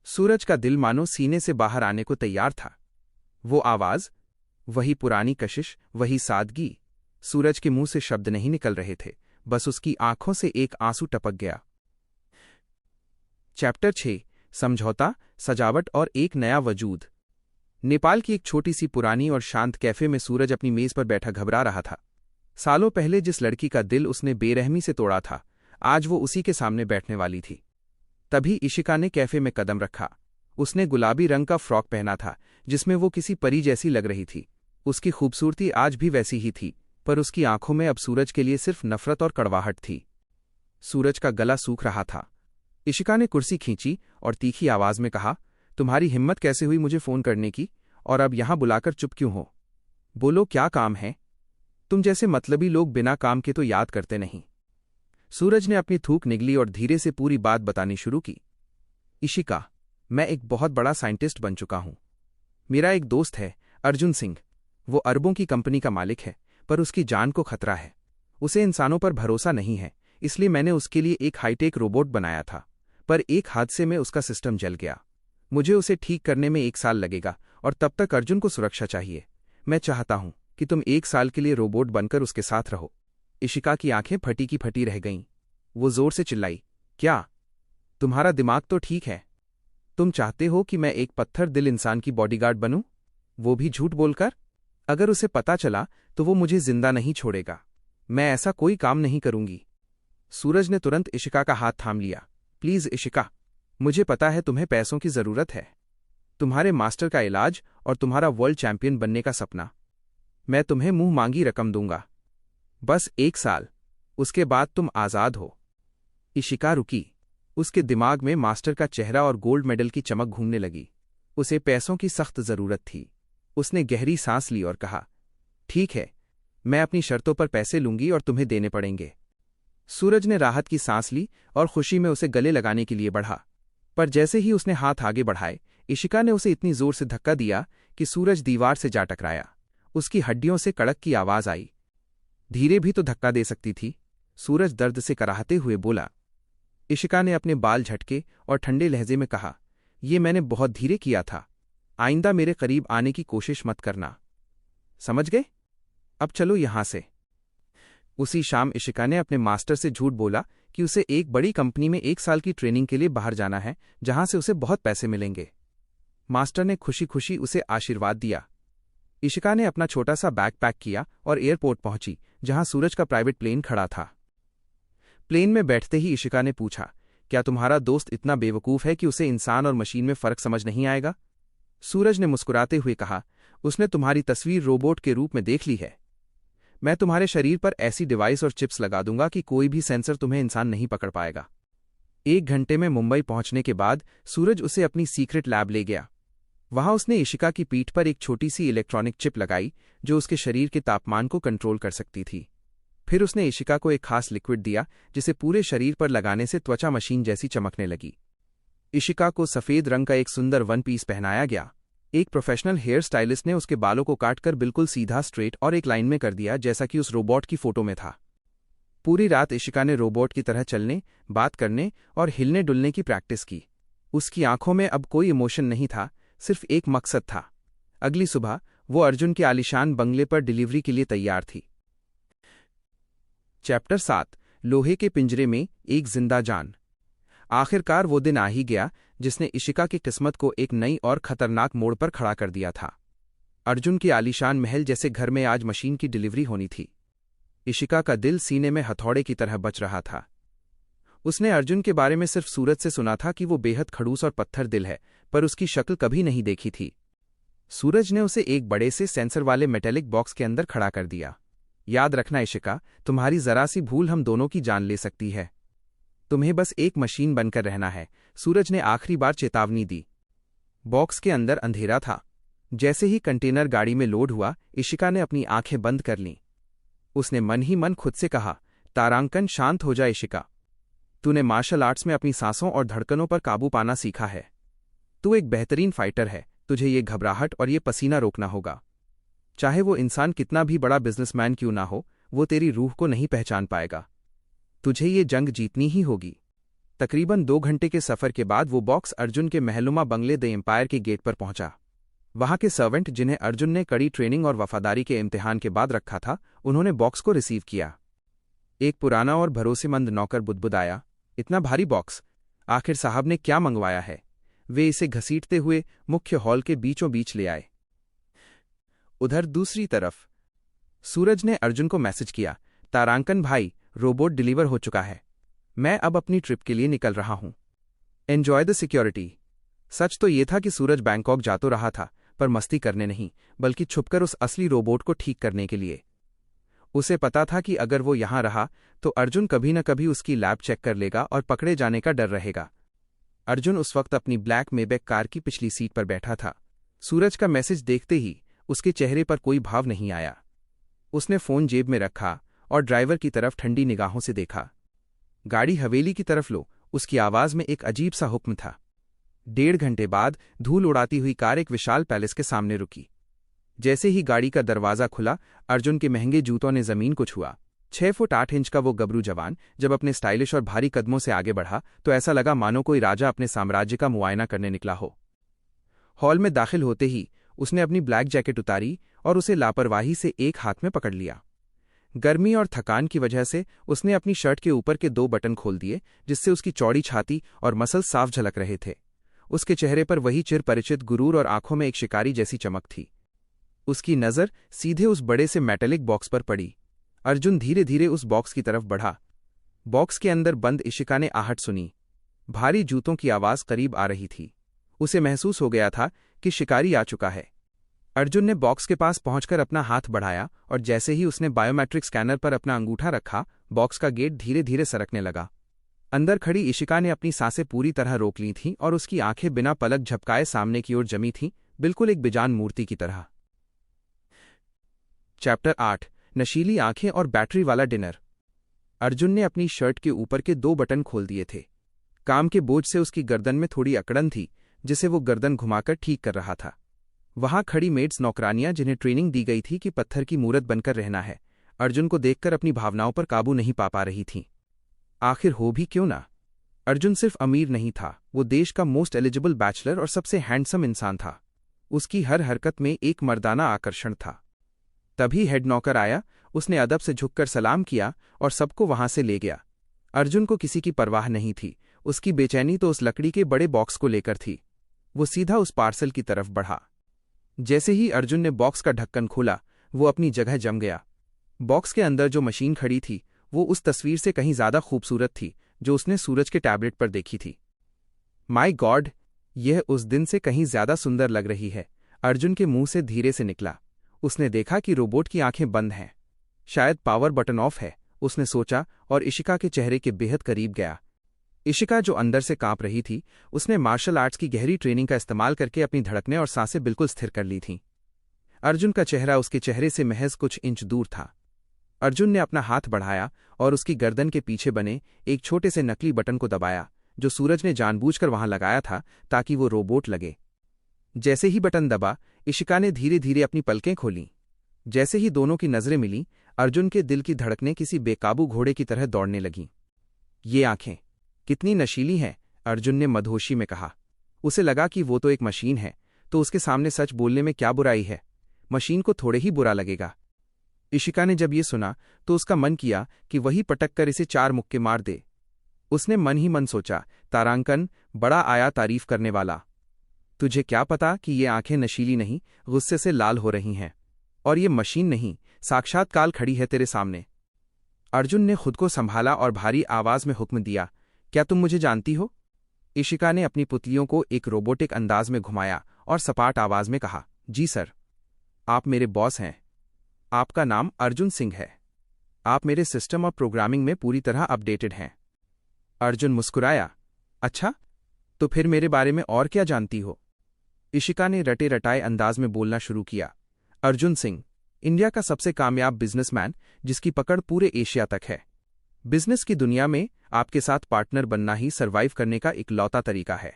सूरज का दिल मानो सीने से बाहर आने को तैयार था। वो आवाज, वही पुरानी कशिश, वही सादगी। सूरज के मुंह से शब्द नहीं निकल रहे थे, बस उसकी आंखों से एक आंसू टपक गया। चैप्टर 6, समझौता, सजावट और एक नया वजूद। नेपाल की एक छोटी सी पुरानी और शांत कैफे में सूरज अपनी मेज पर बैठा घबरा रहा था। सालों पहले जिस लड़की का दिल उसने बेरहमी से तोड़ा था, आज वो उसी के सामने बैठने वाली थी। तभी इशिका ने कैफे में कदम रखा। उसने गुलाबी रंग का फ्रॉक पहना था, जिसमें वो किसी परी जैसी लग रही थी। उसकी खूबसूरती आज भी वैसी ही थी, पर उसकी आंखों में अब सूरज के लिए सिर्फ नफरत और कड़वाहट थी। सूरज का गला सूख रहा था। इशिका ने कुर्सी खींची और तीखी आवाज में कहा, तुम्हारी हिम्मत कैसे हुई मुझे फोन करने की, और अब यहां बुलाकर चुप क्यों हो? बोलो, क्या काम है? तुम जैसे मतलबी लोग बिना काम के तो याद करते नहीं। सूरज ने अपनी थूक निगली और धीरे से पूरी बात बतानी शुरू की। इशिका, मैं एक बहुत बड़ा साइंटिस्ट बन चुका हूं। मेरा एक दोस्त है, अर्जुन सिंह। वो अरबों की कंपनी का मालिक है, पर उसकी जान को खतरा है। उसे इंसानों पर भरोसा नहीं है, इसलिए मैंने उसके लिए एक हाईटेक रोबोट बनाया था, पर एक हादसे में उसका सिस्टम जल गया। मुझे उसे ठीक करने में 1 साल लगेगा, और तब तक अर्जुन को सुरक्षा चाहिए। मैं चाहता हूं कि तुम 1 साल के लिए रोबोट बनकर उसके साथ रहो। इशिका की आंखें फटी की फटी रह गईं। वो जोर से चिल्लाई, क्या? तुम्हारा दिमाग तो ठीक है? तुम चाहते हो कि मैं एक पत्थर दिल इंसान की बॉडीगार्ड बनूं, वो भी झूठ बोलकर? अगर उसे पता चला तो वो मुझे जिंदा नहीं छोड़ेगा। मैं ऐसा कोई काम नहीं करूंगी। सूरज ने तुरंत इशिका का हाथ थाम लिया। प्लीज इशिका, मुझे पता है तुम्हें पैसों की जरूरत है, तुम्हारे मास्टर का इलाज और तुम्हारा वर्ल्ड चैंपियन बनने का सपना। मैं तुम्हें मुंह मांगी रकम दूंगा। बस 1 साल, उसके बाद तुम आजाद हो। इशिका रुकी। उसके दिमाग में मास्टर का चेहरा और गोल्ड मेडल की चमक घूमने लगी। उसे पैसों की सख्त जरूरत थी। उसने गहरी सांस ली और कहा, ठीक है, मैं अपनी शर्तों पर पैसे लूंगी और तुम्हें देने पड़ेंगे। सूरज ने राहत की सांस ली और खुशी में उसे गले लगाने के लिए बढ़ा, पर जैसे ही उसने हाथ आगे बढ़ाए, इशिका ने उसे इतनी जोर से धक्का दिया कि सूरज दीवार से जा टकराया। उसकी हड्डियों से कड़क की आवाज आई। धीरे भी तो धक्का दे सकती थी, सूरज दर्द से कराहते हुए बोला। इशिका ने अपने बाल झटके और ठंडे लहजे में कहा, ये मैंने बहुत धीरे किया था। आइंदा मेरे करीब आने की कोशिश मत करना, समझ गए? अब चलो यहां से। उसी शाम इशिका ने अपने मास्टर से झूठ बोला कि उसे एक बड़ी कंपनी में 1 साल की ट्रेनिंग के लिए बाहर जाना है, जहां से उसे बहुत पैसे मिलेंगे। मास्टर ने खुशी खुशी उसे आशीर्वाद दिया। इशिका ने अपना छोटा सा बैग पैक किया और एयरपोर्ट पहुंची, जहां सूरज का प्राइवेट प्लेन खड़ा था। प्लेन में बैठते ही इशिका ने पूछा, क्या तुम्हारा दोस्त इतना बेवकूफ़ है कि उसे इंसान और मशीन में फ़र्क समझ नहीं आएगा? सूरज ने मुस्कुराते हुए कहा, उसने तुम्हारी तस्वीर रोबोट के रूप में देख ली है। मैं तुम्हारे शरीर पर ऐसी डिवाइस और चिप्स लगा दूंगा कि कोई भी सेंसर तुम्हें इंसान नहीं पकड़ पाएगा। 1 घंटे में मुंबई पहुंचने के बाद सूरज उसे अपनी सीक्रेट लैब ले गया। वहां उसने इशिका की पीठ पर एक छोटी सी इलेक्ट्रॉनिक चिप लगाई, जो उसके शरीर के तापमान को कंट्रोल कर सकती थी। फिर उसने इशिका को एक खास लिक्विड दिया, जिसे पूरे शरीर पर लगाने से त्वचा मशीन जैसी चमकने लगी। इशिका को सफेद रंग का एक सुंदर वन पीस पहनाया गया। एक प्रोफेशनल हेयर स्टाइलिस्ट ने उसके बालों को काटकर बिल्कुल सीधा, स्ट्रेट और एक लाइन में कर दिया, जैसा कि उस रोबोट की फोटो में था। पूरी रात इशिका ने रोबोट की तरह चलने, बात करने और हिलने डुलने की प्रैक्टिस की। उसकी आंखों में अब कोई इमोशन नहीं था, सिर्फ एक मकसद था। अगली सुबह वो अर्जुन के आलीशान बंगले पर डिलीवरी के लिए तैयार थी। चैप्टर 7 लोहे के पिंजरे में एक जिंदा जान। आखिरकार वो दिन आ ही गया जिसने इशिका की किस्मत को एक नई और खतरनाक मोड़ पर खड़ा कर दिया था। अर्जुन के आलीशान महल जैसे घर में आज मशीन की डिलीवरी होनी थी। इशिका का दिल सीने में हथौड़े की तरह बच रहा था। उसने अर्जुन के बारे में सिर्फ सूरज से सुना था कि वो बेहद खड़ूस और पत्थर दिल है, पर उसकी शक्ल कभी नहीं देखी थी। सूरज ने उसे एक बड़े से सेंसर वाले मेटेलिक बॉक्स के अंदर खड़ा कर दिया। याद रखना इशिका, तुम्हारी जरा सी भूल हम दोनों की जान ले सकती है। तुम्हें बस एक मशीन बनकर रहना है, सूरज ने आखिरी बार चेतावनी दी। बॉक्स के अंदर अंधेरा था। जैसे ही कंटेनर गाड़ी में लोड हुआ, इशिका ने अपनी आंखें बंद कर लीं। उसने मन ही मन खुद से कहा, तारांकन, शांत हो जा इशिका। तूने मार्शल आर्ट्स में अपनी सांसों और धड़कनों पर काबू पाना सीखा है। तू एक बेहतरीन फाइटर है, तुझे ये घबराहट और ये पसीना रोकना होगा। चाहे वो इंसान कितना भी बड़ा बिजनेसमैन क्यों ना हो, वो तेरी रूह को नहीं पहचान पाएगा। तुझे ये जंग जीतनी ही होगी। तकरीबन 2 घंटे के सफर के बाद वो बॉक्स अर्जुन के महलुमा बंगले द एम्पायर के गेट पर पहुंचा। वहां के सर्वेंट, जिन्हें अर्जुन ने कड़ी ट्रेनिंग और वफादारी के इम्तिहान के बाद रखा था, उन्होंने बॉक्स को रिसीव किया। एक पुराना और भरोसेमंद नौकर बुदबुदाया, इतना भारी बॉक्स, आखिर साहब ने क्या मंगवाया है? वे इसे घसीटते हुए मुख्य हॉल के बीचों बीच ले आए। उधर दूसरी तरफ सूरज ने अर्जुन को मैसेज किया, तारांकन भाई, रोबोट डिलीवर हो चुका है। मैं अब अपनी ट्रिप के लिए निकल रहा हूं। Enjoy the security. सच तो ये था कि सूरज बैंकॉक जा तो रहा था, पर मस्ती करने नहीं, बल्कि छुपकर उस असली रोबोट को ठीक करने के लिए। उसे पता था कि अगर वो यहां रहा तो अर्जुन कभी न कभी उसकी लैब चेक कर लेगा और पकड़े जाने का डर रहेगा। अर्जुन उस वक्त अपनी ब्लैक मेबैक कार की पिछली सीट पर बैठा था। सूरज का मैसेज देखते ही उसके चेहरे पर कोई भाव नहीं आया। उसने फोन जेब में रखा और ड्राइवर की तरफ ठंडी निगाहों से देखा। गाड़ी हवेली की तरफ लो, उसकी आवाज में एक अजीब सा हुक्म था। 1.5 घंटे बाद धूल उड़ाती हुई कार एक विशाल पैलेस के सामने रुकी। जैसे ही गाड़ी का दरवाजा खुला, अर्जुन के महंगे जूतों ने जमीन को छुआ। 6 फुट 8 इंच का वो गबरू जवान जब अपने स्टाइलिश और भारी कदमों से आगे बढ़ा तो ऐसा लगा मानो कोई राजा अपने साम्राज्य का मुआयना करने निकला हो। हॉल में दाखिल होते ही उसने अपनी ब्लैक जैकेट उतारी और उसे लापरवाही से एक हाथ में पकड़ लिया। गर्मी और थकान की वजह से उसने अपनी शर्ट के ऊपर के 2 बटन खोल दिए, जिससे उसकी चौड़ी छाती और मसल साफ झलक रहे थे। उसके चेहरे पर वही चिर परिचित गुरूर और आंखों में एक शिकारी जैसी चमक थी। उसकी नज़र सीधे उस बड़े से मेटेलिक बॉक्स पर पड़ी। अर्जुन धीरे धीरे उस बॉक्स की तरफ बढ़ा। बॉक्स के अंदर बंद इशिका ने आहट सुनी। भारी जूतों की आवाज करीब आ रही थी। उसे महसूस हो गया था कि शिकारी आ चुका है। अर्जुन ने बॉक्स के पास पहुंचकर अपना हाथ बढ़ाया और जैसे ही उसने बायोमेट्रिक स्कैनर पर अपना अंगूठा रखा, बॉक्स का गेट धीरे धीरे सरकने लगा। अंदर खड़ी इशिका ने अपनी सांसें पूरी तरह रोक ली थीं और उसकी आंखें बिना पलक झपकाए सामने की ओर जमी थीं, बिल्कुल एक बेजान मूर्ति की तरह। चैप्टर 8 नशीली आंखें और बैटरी वाला डिनर। अर्जुन ने अपनी शर्ट के ऊपर के 2 बटन खोल दिए थे। काम के बोझ से उसकी गर्दन में थोड़ी अकड़न थी, जिसे वो गर्दन घुमाकर ठीक कर रहा था। वहां खड़ी मेड्स नौकरानियां, जिन्हें ट्रेनिंग दी गई थी कि पत्थर की मूरत बनकर रहना है, अर्जुन को देखकर अपनी भावनाओं पर काबू नहीं पा रही थीं। आखिर हो भी क्यों ना। अर्जुन सिर्फ अमीर नहीं था, वो देश का मोस्ट एलिजिबल बैचलर और सबसे हैंडसम इंसान था। उसकी हर हरकत में एक मर्दाना आकर्षण था। तभी हेड नौकर आया। उसने अदब से झुककर सलाम किया और सबको वहां से ले गया। अर्जुन को किसी की परवाह नहीं थी। उसकी बेचैनी तो उस लकड़ी के बड़े बॉक्स को लेकर थी। वो सीधा उस पार्सल की तरफ बढ़ा। जैसे ही अर्जुन ने बॉक्स का ढक्कन खोला, वो अपनी जगह जम गया। बॉक्स के अंदर जो मशीन खड़ी थी वो उस तस्वीर से कहीं ज्यादा खूबसूरत थी जो उसने सूरज के टैबलेट पर देखी थी। माय गॉड, यह उस दिन से कहीं ज्यादा सुंदर लग रही है, अर्जुन के मुंह से धीरे से निकला। उसने देखा कि रोबोट की आंखें बंद हैं। शायद पावर बटन ऑफ है, उसने सोचा और इशिका के चेहरे के बेहद करीब गया। इशिका जो अंदर से कांप रही थी, उसने मार्शल आर्ट्स की गहरी ट्रेनिंग का इस्तेमाल करके अपनी धड़कनें और सांसें बिल्कुल स्थिर कर ली थीं। अर्जुन का चेहरा उसके चेहरे से महज कुछ इंच दूर था। अर्जुन ने अपना हाथ बढ़ाया और उसकी गर्दन के पीछे बने एक छोटे से नकली बटन को दबाया जो सूरज ने जानबूझकर वहां लगाया था ताकि वो रोबोट लगे। जैसे ही बटन दबा, इशिका ने धीरे धीरे अपनी पलकें खोलीं। जैसे ही दोनों की नजरें मिलीं, अर्जुन के दिल की धड़कनें किसी बेकाबू घोड़े की तरह दौड़ने लगीं। ये आंखें कितनी नशीली हैं, अर्जुन ने मदहोशी में कहा। उसे लगा कि वो तो एक मशीन है, तो उसके सामने सच बोलने में क्या बुराई है। मशीन को थोड़े ही बुरा लगेगा। इशिका ने जब ये सुना तो उसका मन किया कि वही पटक कर इसे 4 मुक्के मार दे। उसने मन ही मन सोचा, तारांकन, बड़ा आया तारीफ करने वाला। तुझे क्या पता कि ये आंखें नशीली नहीं, गुस्से से लाल हो रही हैं। और ये मशीन नहीं, साक्षात काल खड़ी है तेरे सामने। अर्जुन ने खुद को संभाला और भारी आवाज में हुक्म दिया, क्या तुम मुझे जानती हो? इशिका ने अपनी पुतलियों को एक रोबोटिक अंदाज में घुमाया और सपाट आवाज में कहा, जी सर, आप मेरे बॉस हैं। आपका नाम अर्जुन सिंह है। आप मेरे सिस्टम और प्रोग्रामिंग में पूरी तरह अपडेटेड हैं। अर्जुन मुस्कुराया, अच्छा, तो फिर मेरे बारे में और क्या जानती हो? इशिका ने रटे रटाए अंदाज में बोलना शुरू किया, अर्जुन सिंह, इंडिया का सबसे कामयाब बिजनेसमैन जिसकी पकड़ पूरे एशिया तक है। बिजनेस की दुनिया में आपके साथ पार्टनर बनना ही सर्वाइव करने का इकलौता तरीका है।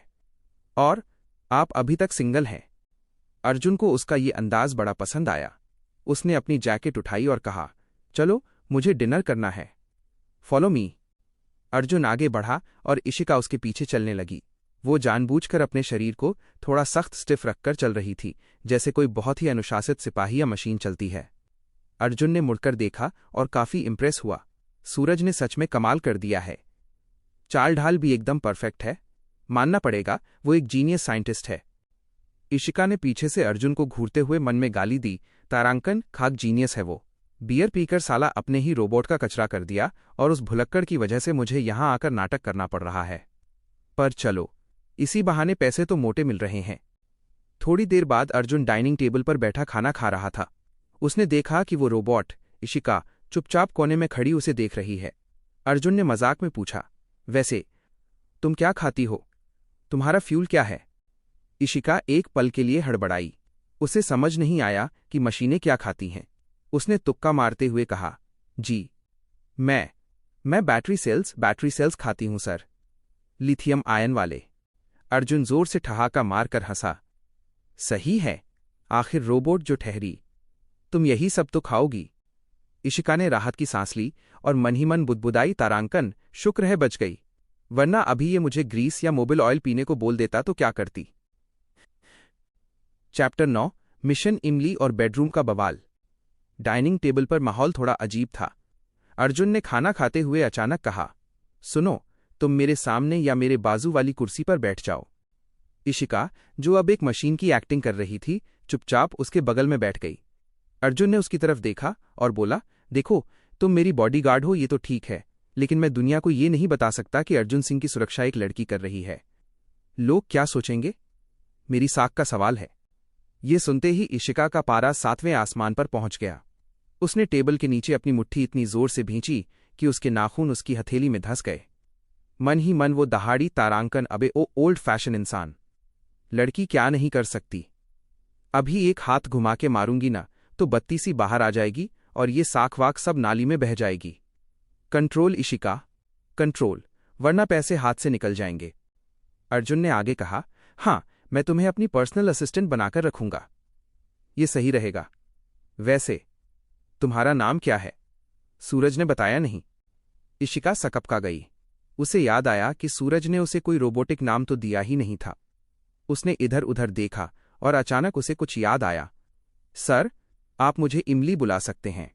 और आप अभी तक सिंगल हैं। अर्जुन को उसका ये अंदाज बड़ा पसंद आया। उसने अपनी जैकेट उठाई और कहा, चलो, मुझे डिनर करना है। Follow me. अर्जुन आगे बढ़ा और इशिका उसके पीछे चलने लगी। वो जानबूझकर अपने शरीर को थोड़ा सख्त स्टिफ रखकर चल रही थी, जैसे कोई बहुत ही अनुशासित सिपाही या मशीन चलती है। अर्जुन ने मुड़कर देखा और काफी इंप्रेस हुआ। सूरज ने सच में कमाल कर दिया है। चाल ढाल भी एकदम परफेक्ट है। मानना पड़ेगा, वो एक जीनियस साइंटिस्ट है। इशिका ने पीछे से अर्जुन को घूरते हुए मन में गाली दी, तारांकन, खाक जीनियस है वो। बियर पीकर साला अपने ही रोबोट का कचरा कर दिया और उस भुलक्कड़ की वजह से मुझे यहां आकर नाटक करना पड़ रहा है। पर चलो, इसी बहाने पैसे तो मोटे मिल रहे हैं। थोड़ी देर बाद अर्जुन डाइनिंग टेबल पर बैठा खाना खा रहा था। उसने देखा कि वो रोबोट, इशिका, चुपचाप कोने में खड़ी उसे देख रही है। अर्जुन ने मजाक में पूछा, वैसे तुम क्या खाती हो? तुम्हारा फ्यूल क्या है? इशिका एक पल के लिए हड़बड़ाई। उसे समझ नहीं आया कि मशीनें क्या खाती हैं। उसने तुक्का मारते हुए कहा, जी, मैं बैटरी सेल्स खाती हूं सर। लिथियम आयन वाले। अर्जुन जोर से ठहाका मारकर हंसा। सही है, आखिर रोबोट जो ठहरी। तुम यही सब तो खाओगी। इशिका ने राहत की सांस ली और मन ही मन बुदबुदाई, तारांकन, शुक्र है बच गई, वरना अभी ये मुझे ग्रीस या मोबिल ऑयल पीने को बोल देता तो क्या करती। चैप्टर 9, मिशन इमली और बेडरूम का बवाल। डाइनिंग टेबल पर माहौल थोड़ा अजीब था। अर्जुन ने खाना खाते हुए अचानक कहा, सुनो, तुम मेरे सामने या मेरे बाजू वाली कुर्सी पर बैठ जाओ। इशिका, जो अब एक मशीन की एक्टिंग कर रही थी, चुपचाप उसके बगल में बैठ गई। अर्जुन ने उसकी तरफ देखा और बोला, देखो, तुम मेरी बॉडीगार्ड हो ये तो ठीक है, लेकिन मैं दुनिया को ये नहीं बता सकता कि अर्जुन सिंह की सुरक्षा एक लड़की कर रही है। लोग क्या सोचेंगे? मेरी साख का सवाल है। ये सुनते ही इशिका का पारा 7वें आसमान पर पहुंच गया। उसने टेबल के नीचे अपनी मुट्ठी इतनी जोर से भींची कि उसके नाखून उसकी हथेली में धंस गए। मन ही मन वो दहाड़ी, तारांकन, अबे ओ ओल्ड फैशन इंसान, लड़की क्या नहीं कर सकती। अभी एक हाथ घुमा के मारूंगी ना तो बत्ती सी बाहर आ जाएगी और ये साख वाक सब नाली में बह जाएगी। कंट्रोल इशिका, कंट्रोल, वरना पैसे हाथ से निकल जाएंगे। अर्जुन ने आगे कहा, हाँ, मैं तुम्हें अपनी पर्सनल असिस्टेंट बनाकर रखूंगा। ये सही रहेगा। वैसे तुम्हारा नाम क्या है? सूरज ने बताया नहीं। इशिका सकपका गई। उसे याद आया कि सूरज ने उसे कोई रोबोटिक नाम तो दिया ही नहीं था। उसने इधर उधर देखा और अचानक उसे कुछ याद आया। सर, आप मुझे इमली बुला सकते हैं।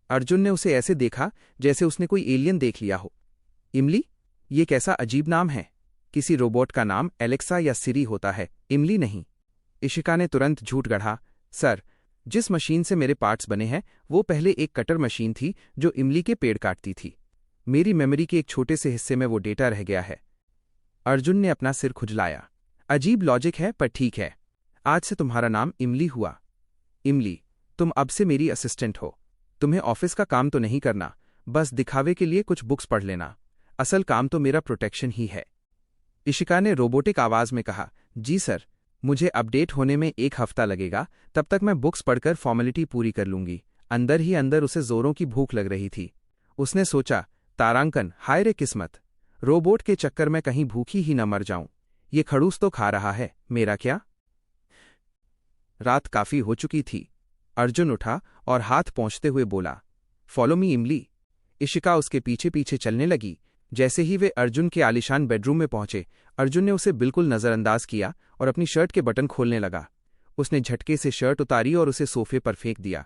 अर्जुन ने उसे ऐसे देखा जैसे उसने कोई एलियन देख लिया हो। इमली? ये कैसा अजीब नाम है। किसी रोबोट का नाम एलेक्सा या सिरी होता है, इमली नहीं। इशिका ने तुरंत झूठ गढ़ा। सर, जिस मशीन से मेरे पार्ट्स बने हैं वो पहले एक कटर मशीन थी जो इमली के पेड़ काटती थी। मेरी मेमोरी के एक छोटे से हिस्से में वो डेटा रह गया है। अर्जुन ने अपना सिर खुजलाया। अजीब लॉजिक है, पर ठीक है। आज से तुम्हारा नाम इमली हुआ। इमली, तुम अब से मेरी असिस्टेंट हो। तुम्हें ऑफिस का काम तो नहीं करना, बस दिखावे के लिए कुछ बुक्स पढ़ लेना। असल काम तो मेरा प्रोटेक्शन ही है। इशिका ने रोबोटिक आवाज में कहा। जी सर, मुझे अपडेट होने में 1 हफ्ता लगेगा, तब तक मैं बुक्स पढ़कर फॉर्मेलिटी पूरी कर लूंगी। अंदर ही अंदर उसे जोरों की भूख लग रही थी। उसने सोचा, तारांकन, हाय रे किस्मत, रोबोट के चक्कर में कहीं भूखी ही न मर जाऊं। ये खड़ूस तो खा रहा है, मेरा क्या। रात काफी हो चुकी थी। अर्जुन उठा और हाथ पहुंचते हुए बोला, फॉलो मी इमली। इशिका उसके पीछे पीछे चलने लगी। जैसे ही वे अर्जुन के आलीशान बेडरूम में पहुंचे, अर्जुन ने उसे बिल्कुल नजरअंदाज किया और अपनी शर्ट के बटन खोलने लगा। उसने झटके से शर्ट उतारी और उसे सोफे पर फेंक दिया।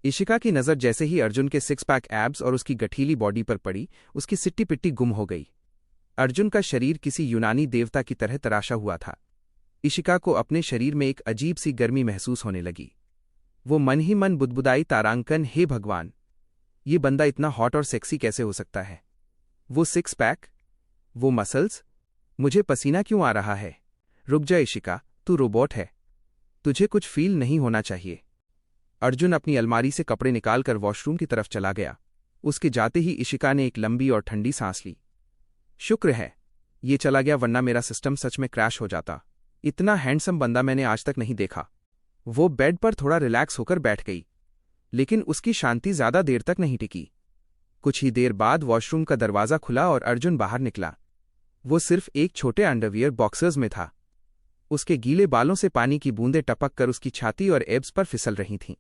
इशिका की नजर जैसे ही अर्जुन के 6 पैक एब्स और उसकी गठीली बॉडी पर पड़ी, उसकी सिट्टी पिट्टी गुम हो गई। अर्जुन का शरीर किसी यूनानी देवता की तरह तराशा हुआ था। इशिका को अपने शरीर में एक अजीब सी गर्मी महसूस होने लगी। वो मन ही मन बुदबुदाई, तारांकन, हे भगवान, ये बंदा इतना हॉट और सेक्सी कैसे हो सकता है। वो 6 पैक, वो मसल्स, मुझे पसीना क्यों आ रहा है। रुक जा इशिका, तू रोबोट है, तुझे कुछ फील नहीं होना चाहिए। अर्जुन अपनी अलमारी से कपड़े निकालकर वॉशरूम की तरफ चला गया। उसके जाते ही इशिका ने एक लंबी और ठंडी सांस ली। शुक्र है ये चला गया, वरना मेरा सिस्टम सच में क्रैश हो जाता। इतना हैंडसम बंदा मैंने आज तक नहीं देखा। वो बेड पर थोड़ा रिलैक्स होकर बैठ गई, लेकिन उसकी शांति ज्यादा देर तक नहीं टिकी। कुछ ही देर बाद वॉशरूम का दरवाजा खुला और अर्जुन बाहर निकला। वो सिर्फ एक छोटे अंडरवियर बॉक्सर्स में था। उसके गीले बालों से पानी की बूंदें टपक कर उसकी छाती और एब्स पर फिसल रही थीं।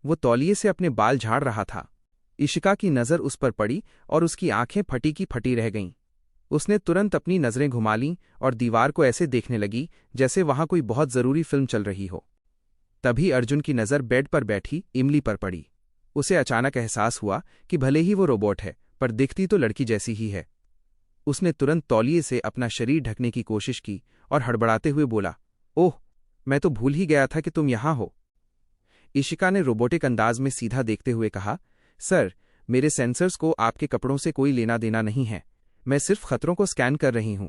वो तौलिए से अपने बाल झाड़ रहा था। इशिका की नजर उस पर पड़ी और उसकी आंखें फटी की फटी रह गईं। उसने तुरंत अपनी नजरें घुमा लीं और दीवार को ऐसे देखने लगी जैसे वहां कोई बहुत जरूरी फिल्म चल रही हो। तभी अर्जुन की नजर बेड पर बैठी इमली पर पड़ी। उसे अचानक एहसास हुआ कि भले ही वो रोबोट है, पर दिखती तो लड़की जैसी ही है। उसने तुरंत तौलिए से अपना शरीर ढकने की कोशिश की और हड़बड़ाते हुए बोला, ओह, मैं तो भूल ही गया था कि तुम यहां हो। इशिका ने रोबोटिक अंदाज में सीधा देखते हुए कहा, सर, मेरे सेंसर्स को आपके कपड़ों से कोई लेना देना नहीं है। मैं सिर्फ खतरों को स्कैन कर रही हूं।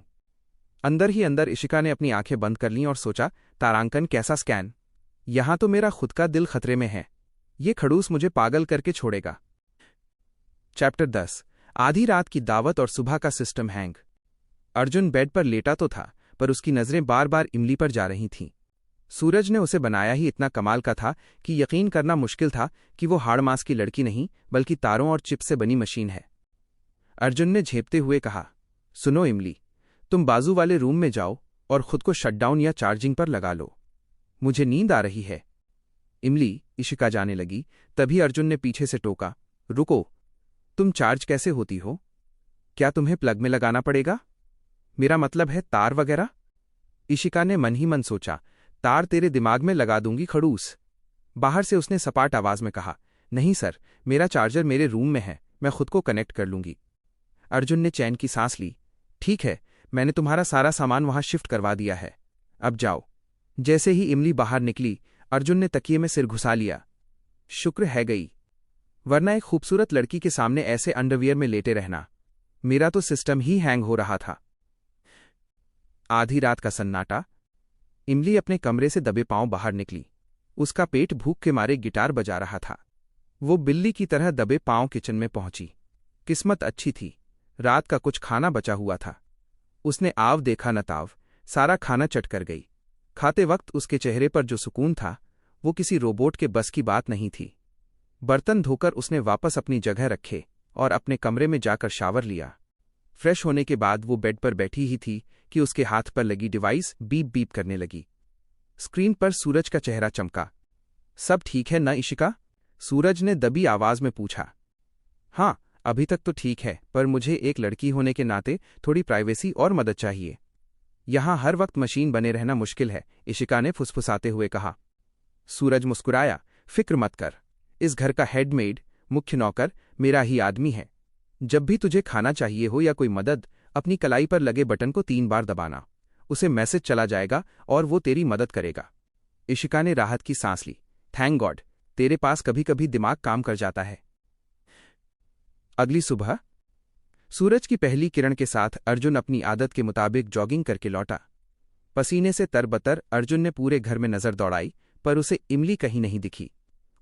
अंदर ही अंदर इशिका ने अपनी आंखें बंद कर लीं और सोचा, तारांकन, कैसा स्कैन? यहां तो मेरा खुद का दिल खतरे में है। ये खड़ूस मुझे पागल करके छोड़ेगा। चैप्टर 10। आधी रात की दावत और सुबह का सिस्टम हैंग। अर्जुन बेड पर लेटा तो था, पर उसकी नजरें बार बार इमली पर जा रही थीं। सूरज ने उसे बनाया ही इतना कमाल का था कि यकीन करना मुश्किल था कि वो हाड़ मांस की लड़की नहीं, बल्कि तारों और चिप से बनी मशीन है। अर्जुन ने झेपते हुए कहा, सुनो इमली, तुम बाजू वाले रूम में जाओ और खुद को शटडाउन या चार्जिंग पर लगा लो। मुझे नींद आ रही है। इमली, इशिका जाने लगी, तभी अर्जुन ने पीछे से टोका, रुको, तुम चार्ज कैसे होती हो? क्या तुम्हें प्लग में लगाना पड़ेगा? मेरा मतलब है तार वगैरह। इशिका ने मन ही मन सोचा, तार तेरे दिमाग में लगा दूंगी खड़ूस। बाहर से उसने सपाट आवाज में कहा, नहीं सर, मेरा चार्जर मेरे रूम में है, मैं खुद को कनेक्ट कर लूंगी। अर्जुन ने चैन की सांस ली। ठीक है, मैंने तुम्हारा सारा सामान वहां शिफ्ट करवा दिया है, अब जाओ। जैसे ही इमली बाहर निकली, अर्जुन ने तकिए में सिर घुसा लिया। शुक्र है गई, वरना एक खूबसूरत लड़की के सामने ऐसे अंडरवियर में लेटे रहना। मेरा तो सिस्टम ही हैंग हो रहा था। आधी रात का सन्नाटा। इमली अपने कमरे से दबे पांव बाहर निकली। उसका पेट भूख के मारे गिटार बजा रहा था। वो बिल्ली की तरह दबे पांव किचन में पहुंची। किस्मत अच्छी थी, रात का कुछ खाना बचा हुआ था। उसने आव देखा न ताव, सारा खाना चट कर गई। खाते वक्त उसके चेहरे पर जो सुकून था, वो किसी रोबोट के बस की बात नहीं थी। बर्तन धोकर उसने वापस अपनी जगह रखे और अपने कमरे में जाकर शावर लिया। फ्रेश होने के बाद वो बेड पर बैठी ही थी कि उसके हाथ पर लगी डिवाइस बीप बीप करने लगी। स्क्रीन पर सूरज का चेहरा चमका। सब ठीक है न इशिका? सूरज ने दबी आवाज में पूछा। हाँ, अभी तक तो ठीक है, पर मुझे एक लड़की होने के नाते थोड़ी प्राइवेसी और मदद चाहिए। यहां हर वक्त मशीन बने रहना मुश्किल है, इशिका ने फुसफुसाते हुए कहा। सूरज मुस्कुराया, फिक्र मत कर, इस घर का हेडमेड, मुख्य नौकर, मेरा ही आदमी है। जब भी तुझे खाना चाहिए हो या कोई मदद, अपनी कलाई पर लगे बटन को 3 बार दबाना। उसे मैसेज चला जाएगा और वो तेरी मदद करेगा। इशिका ने राहत की सांस ली। थैंक गॉड, तेरे पास कभी कभी दिमाग काम कर जाता है। अगली सुबह सूरज की पहली किरण के साथ अर्जुन अपनी आदत के मुताबिक जॉगिंग करके लौटा। पसीने से तरबतर अर्जुन ने पूरे घर में नजर दौड़ाई, पर उसे इमली कहीं नहीं दिखी।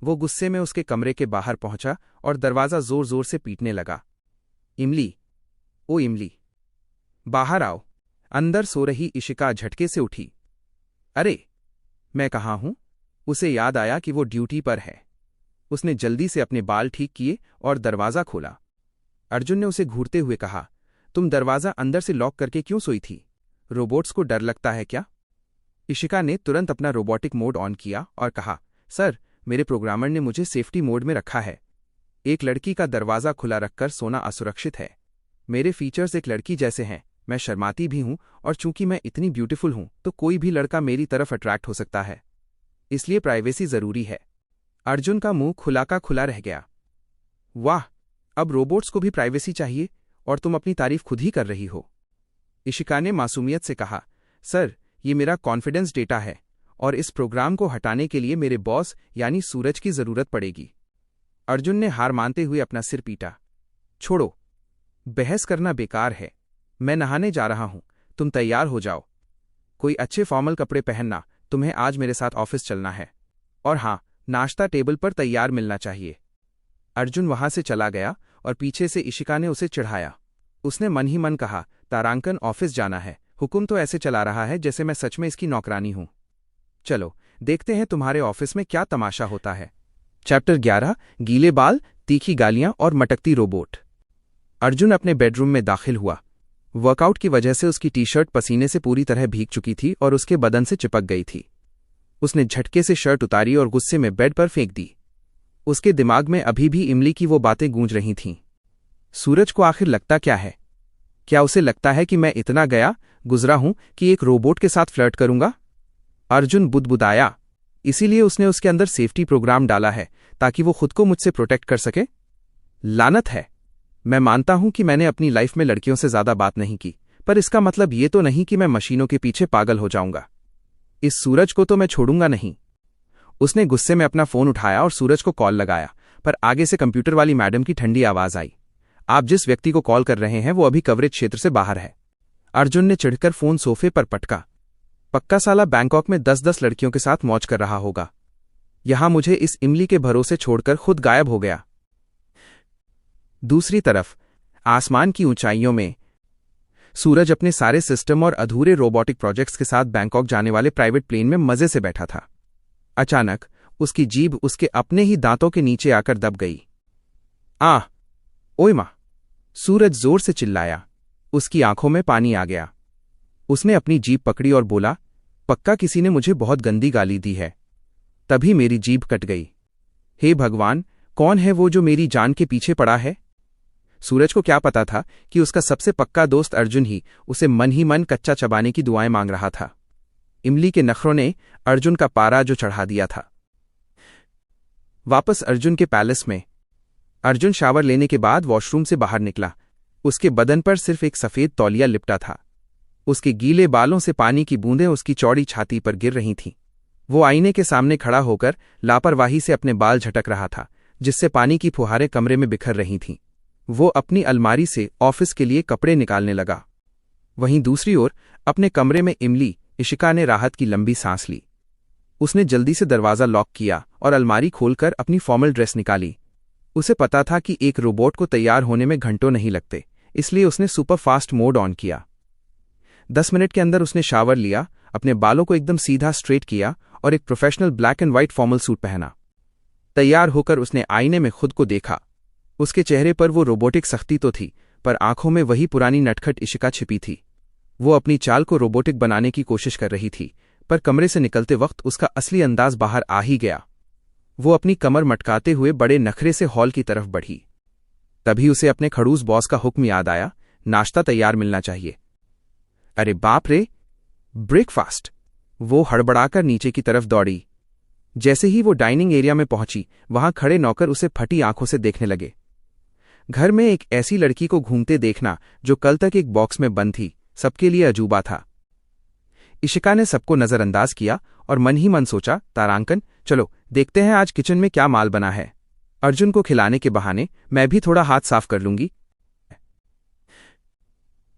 वो गुस्से में उसके कमरे के बाहर पहुंचा और दरवाजा जोर जोर से पीटने लगा। इमली, ओ इमली, बाहर आओ। अंदर सो रही इशिका झटके से उठी। अरे, मैं कहाँ हूं? उसे याद आया कि वो ड्यूटी पर है। उसने जल्दी से अपने बाल ठीक किए और दरवाजा खोला। अर्जुन ने उसे घूरते हुए कहा, तुम दरवाजा अंदर से लॉक करके क्यों सोई थी? रोबोट्स को डर लगता है क्या? इशिका ने तुरंत अपना रोबोटिक मोड ऑन किया और कहा, सर, मेरे प्रोग्रामर ने मुझे सेफ्टी मोड में रखा है। एक लड़की का दरवाजा खुला रखकर सोना असुरक्षित है। मेरे फीचर्स एक लड़की जैसे हैं। मैं शर्माती भी हूं और चूंकि मैं इतनी ब्यूटीफुल हूं तो कोई भी लड़का मेरी तरफ अट्रैक्ट हो सकता है। इसलिए प्राइवेसी जरूरी है। अर्जुन का मुंह खुला का खुला रह गया। वाह, अब रोबोट्स को भी प्राइवेसी चाहिए और तुम अपनी तारीफ खुद ही कर रही हो। इशिका ने मासूमियत से कहा, सर, ये मेरा कॉन्फिडेंस डेटा है और इस प्रोग्राम को हटाने के लिए मेरे बॉस यानी सूरज की जरूरत पड़ेगी। अर्जुन ने हार मानते हुए अपना सिर पीटा। छोड़ो, बहस करना बेकार है। मैं नहाने जा रहा हूं, तुम तैयार हो जाओ। कोई अच्छे फॉर्मल कपड़े पहनना, तुम्हें आज मेरे साथ ऑफिस चलना है। और हां, नाश्ता टेबल पर तैयार मिलना चाहिए। अर्जुन वहां से चला गया और पीछे से इशिका ने उसे चिढ़ाया। उसने मन ही मन कहा, तारांकन ऑफिस जाना है, हुक्म तो ऐसे चला रहा है जैसे मैं सच में इसकी नौकरानी हूं। चलो देखते हैं तुम्हारे ऑफिस में क्या तमाशा होता है। चैप्टर 11, गीले बाल, तीखी गालियां और मटकती रोबोट। अर्जुन अपने बेडरूम में दाखिल हुआ। वर्कआउट की वजह से उसकी टी शर्ट पसीने से पूरी तरह भीग चुकी थी और उसके बदन से चिपक गई थी। उसने झटके से शर्ट उतारी और गुस्से में बेड पर फेंक दी। उसके दिमाग में अभी भी इमली की वो बातें गूंज रही थीं। सूरज को आखिर लगता क्या है? क्या उसे लगता है कि मैं इतना गया गुजरा हूं कि एक रोबोट के साथ फ्लर्ट करूंगा? अर्जुन बुदबुदाया। इसीलिए उसने उसके अंदर सेफ्टी प्रोग्राम डाला है ताकि वो खुद को मुझसे प्रोटेक्ट कर सके। लानत है। मैं मानता हूं कि मैंने अपनी लाइफ में लड़कियों से ज्यादा बात नहीं की, पर इसका मतलब ये तो नहीं कि मैं मशीनों के पीछे पागल हो जाऊंगा। इस सूरज को तो मैं छोड़ूंगा नहीं। उसने गुस्से में अपना फोन उठाया और सूरज को कॉल लगाया, पर आगे से कंप्यूटर वाली मैडम की ठंडी आवाज आई। आप जिस व्यक्ति को कॉल कर रहे हैं वो अभी कवरेज क्षेत्र से बाहर है। अर्जुन ने चिढ़कर फोन सोफे पर पटका। पक्का साला बैंकॉक में 10-10 लड़कियों के साथ मौज कर रहा होगा। यहां मुझे इस इमली के भरोसे छोड़कर खुद गायब हो गया। दूसरी तरफ आसमान की ऊंचाइयों में सूरज अपने सारे सिस्टम और अधूरे रोबोटिक प्रोजेक्ट्स के साथ बैंकॉक जाने वाले प्राइवेट प्लेन में मजे से बैठा था। अचानक उसकी जीभ उसके अपने ही दांतों के नीचे आकर दब गई। आह! ओए मां! सूरज जोर से चिल्लाया। उसकी आंखों में पानी आ गया। उसने अपनी जीभ पकड़ी और बोला, पक्का किसी ने मुझे बहुत गंदी गाली दी है। तभी मेरी जीभ कट गई। हे भगवान, कौन है वो जो मेरी जान के पीछे पड़ा है? सूरज को क्या पता था कि उसका सबसे पक्का दोस्त अर्जुन ही उसे मन ही मन कच्चा चबाने की दुआएं मांग रहा था। इमली के नखरों ने अर्जुन का पारा जो चढ़ा दिया था। वापस अर्जुन के पैलेस में अर्जुन शावर लेने के बाद वॉशरूम से बाहर निकला। उसके बदन पर सिर्फ एक सफेद तौलिया लिपटा था। उसके गीले बालों से पानी की बूंदें उसकी चौड़ी छाती पर गिर रही थीं। वो आईने के सामने खड़ा होकर लापरवाही से अपने बाल झटक रहा था, जिससे पानी की फुहारें कमरे में बिखर रही थीं। वो अपनी अलमारी से ऑफिस के लिए कपड़े निकालने लगा। वहीं दूसरी ओर अपने कमरे में इशिका ने राहत की लंबी सांस ली। उसने जल्दी से दरवाजा लॉक किया और अलमारी खोलकर अपनी फॉर्मल ड्रेस निकाली। उसे पता था कि एक रोबोट को तैयार होने में घंटों नहीं लगते, इसलिए उसने सुपर फास्ट मोड ऑन किया। 10 मिनट के अंदर उसने शावर लिया, अपने बालों को एकदम सीधा स्ट्रेट किया और एक professional black and white formal suit पहना। तैयार होकर उसने आईने में खुद को देखा। उसके चेहरे पर वो रोबोटिक सख्ती तो थी, पर आंखों में वही पुरानी नटखट इशिका छिपी थी। वो अपनी चाल को रोबोटिक बनाने की कोशिश कर रही थी, पर कमरे से निकलते वक्त उसका असली अंदाज बाहर आ ही गया। वो अपनी कमर मटकाते हुए बड़े नखरे से हॉल की तरफ बढ़ी। तभी उसे अपने खड़ूस बॉस का हुक्म याद आया, नाश्ता तैयार मिलना चाहिए। अरे बाप रे, ब्रेकफास्ट! वो हड़बड़ाकर नीचे की तरफ दौड़ी। जैसे ही वो डाइनिंग एरिया में पहुंची, वहां खड़े नौकर उसे फटी आंखों से देखने लगे। घर में एक ऐसी लड़की को घूमते देखना जो कल तक एक बॉक्स में बंद थी, सबके लिए अजूबा था। इशिका ने सबको नजरअंदाज किया और मन ही मन सोचा, तारांकन, चलो देखते हैं आज किचन में क्या माल बना है। अर्जुन को खिलाने के बहाने मैं भी थोड़ा हाथ साफ कर लूंगी।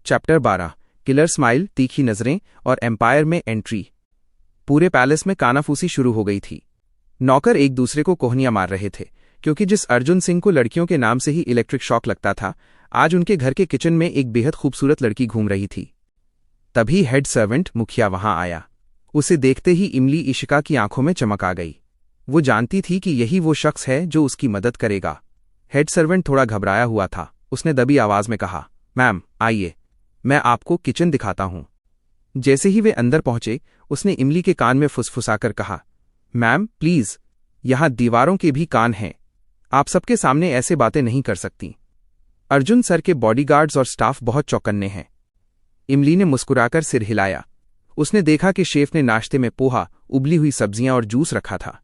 चैप्टर 12 किलर स्माइल, तीखी नजरें और एम्पायर में एंट्री। पूरे पैलेस में कानाफूसी शुरू हो गई थी। नौकर एक दूसरे को कोहनियां मार रहे थे, क्योंकि जिस अर्जुन सिंह को लड़कियों के नाम से ही इलेक्ट्रिक शॉक लगता था, आज उनके घर के किचन में एक बेहद खूबसूरत लड़की घूम रही थी। तभी हेड सर्वेंट मुखिया वहां आया। उसे देखते ही इमली इशिका की आंखों में चमक आ गई। वो जानती थी कि यही वो शख्स है जो उसकी मदद करेगा। हेड सर्वेंट थोड़ा घबराया हुआ था। उसने दबी आवाज में कहा, मैम आइए, मैं आपको किचन दिखाता हूं। जैसे ही वे अंदर पहुंचे, उसने इमली के कान में फुसफुसाकर कहा, मैम प्लीज, यहां दीवारों के भी कान हैं, आप सबके सामने ऐसे बातें नहीं कर सकती। अर्जुन सर के बॉडीगार्ड्स और स्टाफ बहुत चौकन्ने हैं। इमली ने मुस्कुराकर सिर हिलाया। उसने देखा कि शेफ ने नाश्ते में पोहा, उबली हुई सब्जियां और जूस रखा था।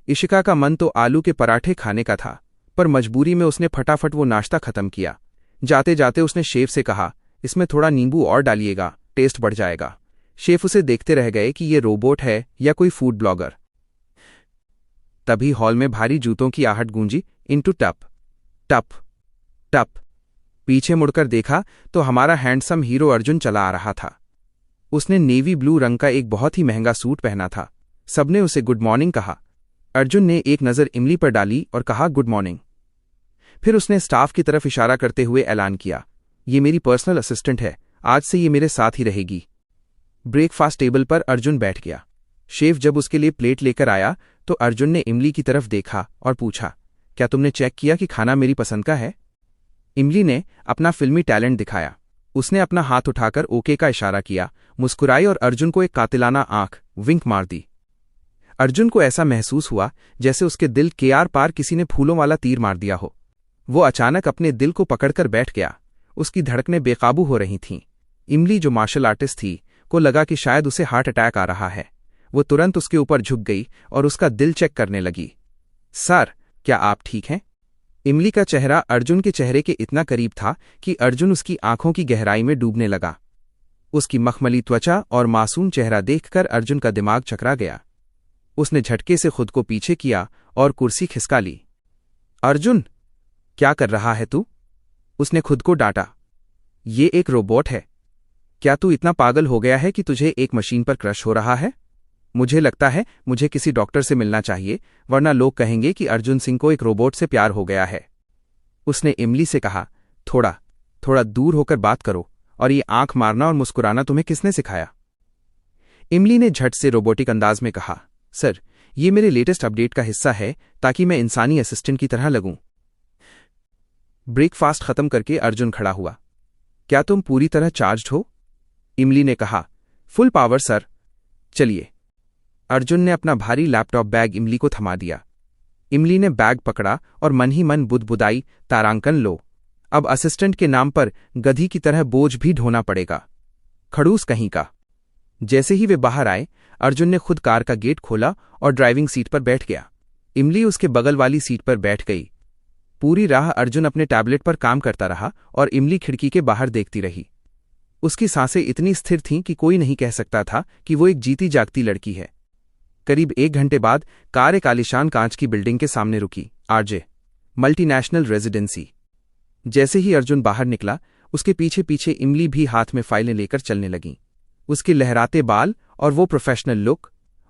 इशिका का मन तो आलू के पराठे खाने का था, पर मजबूरी में उसने फटाफट वो नाश्ता खत्म किया। जाते जाते उसने शेफ से कहा, इसमें थोड़ा नींबू और डालिएगा, टेस्ट बढ़ जाएगा। शेफ उसे देखते रह गए कि ये रोबोट है या कोई फूड ब्लॉगर। तभी हॉल में भारी जूतों की आहट गूंजी, इनटू टप टप टप। पीछे मुड़कर देखा तो हमारा हैंडसम हीरो अर्जुन चला आ रहा था। उसने नेवी ब्लू रंग का एक बहुत ही महंगा सूट पहना था। सबने उसे गुड मॉर्निंग कहा। अर्जुन ने एक नज़र इमली पर डाली और कहा, गुड मॉर्निंग। फिर उसने स्टाफ की तरफ इशारा करते हुए ऐलान किया, ये मेरी पर्सनल असिस्टेंट है, आज से ये मेरे साथ ही रहेगी। ब्रेकफास्ट टेबल पर अर्जुन बैठ गया। शेफ जब उसके लिए प्लेट लेकर आया तो अर्जुन ने इमली की तरफ देखा और पूछा, क्या तुमने चेक किया कि खाना मेरी पसंद का है? इमली ने अपना फिल्मी टैलेंट दिखाया। उसने अपना हाथ उठाकर ओके का इशारा किया, मुस्कुराई और अर्जुन को एक कातिलाना आंख विंक मार दी। अर्जुन को ऐसा महसूस हुआ जैसे उसके दिल के आर पार किसी ने फूलों वाला तीर मार दिया हो। वो अचानक अपने दिल को पकड़कर बैठ गया। उसकी धड़कनें बेकाबू हो रही थीं। इमली, जो मार्शल आर्टिस्ट थी, को लगा कि शायद उसे हार्ट अटैक आ रहा है। वो तुरंत उसके ऊपर झुक गई और उसका दिल चेक करने लगी। सर, क्या आप ठीक हैं? इमली का चेहरा अर्जुन के चेहरे के इतना करीब था कि अर्जुन उसकी आंखों की गहराई में डूबने लगा। उसकी मखमली त्वचा और मासूम चेहरा देखकर अर्जुन का दिमाग चकरा गया। उसने झटके से खुद को पीछे किया और कुर्सी खिसका ली। अर्जुन, क्या कर रहा है तू? उसने खुद को डांटा। ये एक रोबोट है। क्या तू इतना पागल हो गया है कि तुझे एक मशीन पर क्रश हो रहा है? मुझे लगता है मुझे किसी डॉक्टर से मिलना चाहिए, वरना लोग कहेंगे कि अर्जुन सिंह को एक रोबोट से प्यार हो गया है। उसने इमली से कहा, थोड़ा दूर होकर बात करो, और ये आंख मारना और मुस्कुराना तुम्हें किसने सिखाया? इमली ने झट से रोबोटिक अंदाज में कहा, सर, ये मेरे लेटेस्ट अपडेट का हिस्सा है ताकि मैं इंसानी असिस्टेंट की तरह लगूं। ब्रेकफास्ट खत्म करके अर्जुन खड़ा हुआ। क्या तुम पूरी तरह चार्ज्ड हो? इमली ने कहा, फुल पावर सर। चलिए। अर्जुन ने अपना भारी लैपटॉप बैग इमली को थमा दिया। इमली ने बैग पकड़ा और मन ही मन बुदबुदाई, तारांकन लो, अब असिस्टेंट के नाम पर गधी की तरह बोझ भी ढोना पड़ेगा, खड़ूस कहीं का। जैसे ही वे बाहर आए, अर्जुन ने खुद कार का गेट खोला और ड्राइविंग सीट पर बैठ गया। इमली उसके बगल वाली सीट पर बैठ गई। पूरी राह अर्जुन अपने टैबलेट पर काम करता रहा और इमली खिड़की के बाहर देखती रही। उसकी सांसें इतनी स्थिर थीं कि कोई नहीं कह सकता था कि वो एक जीती जागती लड़की है। करीब 1 घंटे बाद कार एक आलीशान कांच की बिल्डिंग के सामने रुकी। RJ multinational residency. जैसे ही अर्जुन बाहर निकला, उसके पीछे पीछे इमली भी हाथ में फाइलें लेकर चलने लगीं। उसके लहराते बाल और वो प्रोफेशनल लुक।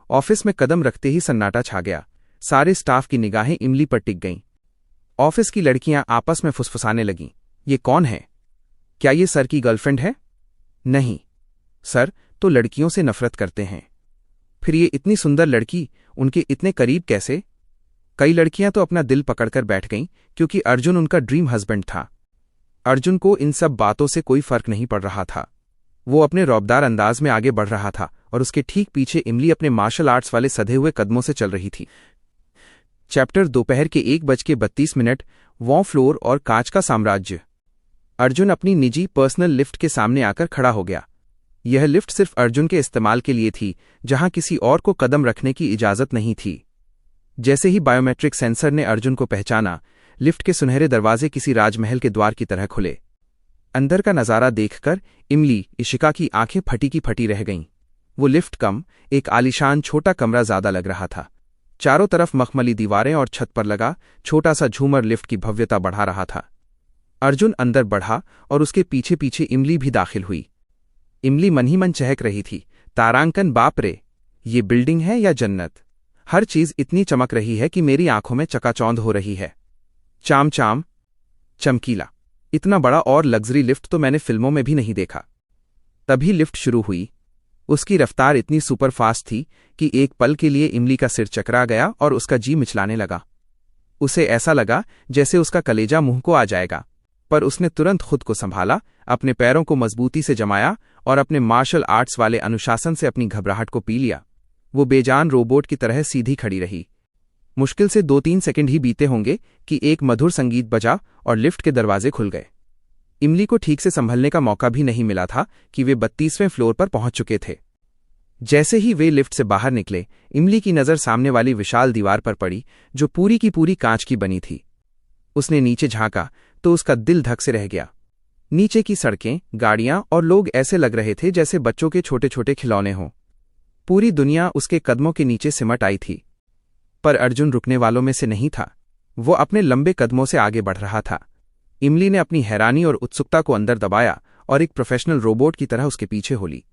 ऑफिस में कदम रखते ही सन्नाटा छा गया। सारे स्टाफ की निगाहें इमली पर टिक गईं। ऑफिस की लड़कियां आपस में फुसफुसाने लगीं, ये कौन है? क्या ये सर की गर्लफ्रेंड है? नहीं, सर तो लड़कियों से नफरत करते हैं। फिर ये इतनी सुंदर लड़की उनके इतने करीब कैसे? कई लड़कियां तो अपना दिल पकड़कर बैठ गईं क्योंकि अर्जुन उनका ड्रीम हस्बैंड था। अर्जुन को इन सब बातों से कोई फर्क नहीं पड़ रहा था। वो अपने रौबदार अंदाज में आगे बढ़ रहा था और उसके ठीक पीछे इमली अपने मार्शल आर्ट्स वाले सधे हुए कदमों से चल रही थी। चैप्टर दोपहर के 1:32। वॉ फ्लोर और कांच का साम्राज्य। अर्जुन अपनी निजी पर्सनल लिफ्ट के सामने आकर खड़ा हो गया। यह लिफ्ट सिर्फ अर्जुन के इस्तेमाल के लिए थी, जहां किसी और को कदम रखने की इजाजत नहीं थी। जैसे ही बायोमेट्रिक सेंसर ने अर्जुन को पहचाना, लिफ्ट के सुनहरे दरवाजे किसी राजमहल के द्वार की तरह खुले। अंदर का नज़ारा देखकर इमली इशिका की आंखें फटी की फटी रह गईं। वो लिफ्ट कम एक आलीशान छोटा कमरा ज्यादा लग रहा था। चारों तरफ मखमली दीवारें और छत पर लगा छोटा सा झूमर लिफ्ट की भव्यता बढ़ा रहा था। अर्जुन अंदर बढ़ा और उसके पीछे पीछे इमली भी दाखिल हुई। इमली मन ही मन चहक रही थी, तारांकन बाप रे, ये बिल्डिंग है या जन्नत। हर चीज इतनी चमक रही है कि मेरी आंखों में चकाचौंध हो रही है। चाम चाम, चमकीला, इतना बड़ा और लग्जरी लिफ्ट तो मैंने फिल्मों में भी नहीं देखा। तभी लिफ्ट शुरू हुई। उसकी रफ्तार इतनी सुपरफास्ट थी कि एक पल के लिए इमली का सिर चकरा गया और उसका जी मिचलाने लगा। उसे ऐसा लगा जैसे उसका कलेजा मुंह को आ जाएगा, पर उसने तुरंत खुद को संभाला, अपने पैरों को मजबूती से जमाया और अपने मार्शल आर्ट्स वाले अनुशासन से अपनी घबराहट को पी लिया। वो बेजान रोबोट की तरह सीधी खड़ी रही। मुश्किल से 2-3 सेकंड ही बीते होंगे कि एक मधुर संगीत बजा और लिफ्ट के दरवाजे खुल गए। इमली को ठीक से संभलने का मौका भी नहीं मिला था कि वे 32वें फ्लोर पर पहुंच चुके थे। जैसे ही वे लिफ्ट से बाहर निकले, इमली की नज़र सामने वाली विशाल दीवार पर पड़ी जो पूरी की पूरी कांच की बनी थी। उसने नीचे झांका तो उसका दिल धक से रह गया। नीचे की सड़कें, गाड़ियां और लोग ऐसे लग रहे थे जैसे बच्चों के छोटे छोटे खिलौने हों। पूरी दुनिया उसके कदमों के नीचे सिमट आई थी। पर अर्जुन रुकने वालों में से नहीं था। वो अपने लंबे कदमों से आगे बढ़ रहा था। इमली ने अपनी हैरानी और उत्सुकता को अंदर दबाया और एक प्रोफेशनल रोबोट की तरह उसके पीछे हो ली।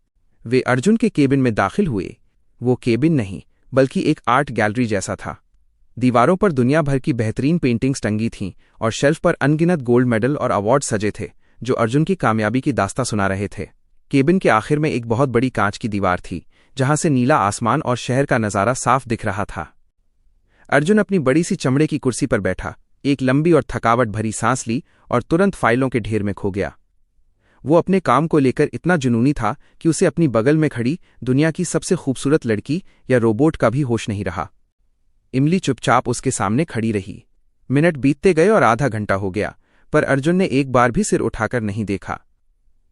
वे अर्जुन के केबिन में दाखिल हुए। वो केबिन नहीं, बल्कि एक आर्ट गैलरी जैसा था। दीवारों पर दुनिया भर की बेहतरीन पेंटिंग्स टंगी थीं और शेल्फ पर अनगिनत गोल्ड मेडल और अवार्ड सजे थे जो अर्जुन की कामयाबी की दास्तां सुना रहे थे। केबिन के आखिर में एक बहुत बड़ी कांच की दीवार थी जहां से नीला आसमान और शहर का नज़ारा साफ दिख रहा था। अर्जुन अपनी बड़ी सी चमड़े की कुर्सी पर बैठा, एक लंबी और थकावट भरी सांस ली और तुरंत फाइलों के ढेर में खो गया। वो अपने काम को लेकर इतना जुनूनी था कि उसे अपनी बगल में खड़ी दुनिया की सबसे खूबसूरत लड़की या रोबोट का भी होश नहीं रहा। इमली चुपचाप उसके सामने खड़ी रही। मिनट बीतते गए और आधा घंटा हो गया, पर अर्जुन ने एक बार भी सिर उठाकर नहीं देखा।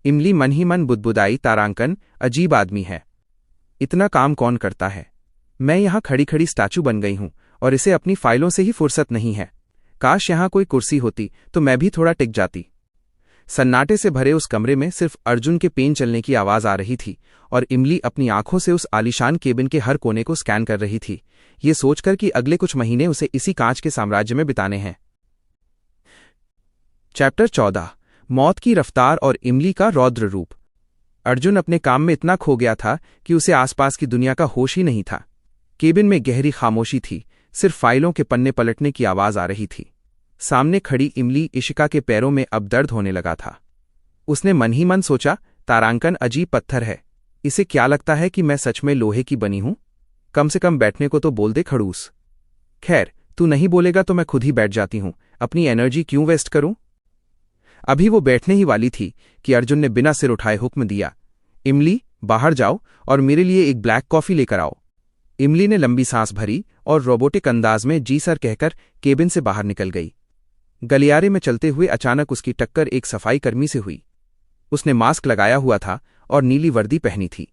इमली मन ही मन बुदबुदाई, तारांकन अजीब आदमी है, इतना काम कौन करता है। मैं यहां खड़ी खड़ी स्टैचू बन गई हूं और इसे अपनी फाइलों से ही फुर्सत नहीं है। काश यहां कोई कुर्सी होती तो मैं भी थोड़ा टिक जाती। सन्नाटे से भरे उस कमरे में सिर्फ अर्जुन के पेन चलने की आवाज आ रही थी और इमली अपनी आंखों से उस आलीशान केबिन के हर कोने को स्कैन कर रही थी, ये सोचकर कि अगले कुछ महीने उसे इसी कांच के साम्राज्य में बिताने हैं। चैप्टर 14, मौत की रफ्तार और इमली का रौद्र रूप। अर्जुन अपने काम में इतना खो गया था कि उसे आसपास की दुनिया का होश ही नहीं था। केबिन में गहरी खामोशी थी, सिर्फ फाइलों के पन्ने पलटने की आवाज आ रही थी। सामने खड़ी इमली इशिका के पैरों में अब दर्द होने लगा था। उसने मन ही मन सोचा, तारांकन अजीब पत्थर है, इसे क्या लगता है कि मैं सच में लोहे की बनी हूं? कम से कम बैठने को तो बोल दे खड़ूस। खैर, तू नहीं बोलेगा तो मैं खुद ही बैठ जाती हूं, अपनी एनर्जी क्यों वेस्ट करूं? अभी वो बैठने ही वाली थी कि अर्जुन ने बिना सिर उठाए हुक्म दिया, इमली बाहर जाओ और मेरे लिए एक ब्लैक कॉफी लेकर आओ। इमली ने लंबी सांस भरी और रोबोटिक अंदाज में जी सर कहकर केबिन से बाहर निकल गई। गलियारे में चलते हुए अचानक उसकी टक्कर एक सफाई कर्मी से हुई। उसने मास्क लगाया हुआ था और नीली वर्दी पहनी थी।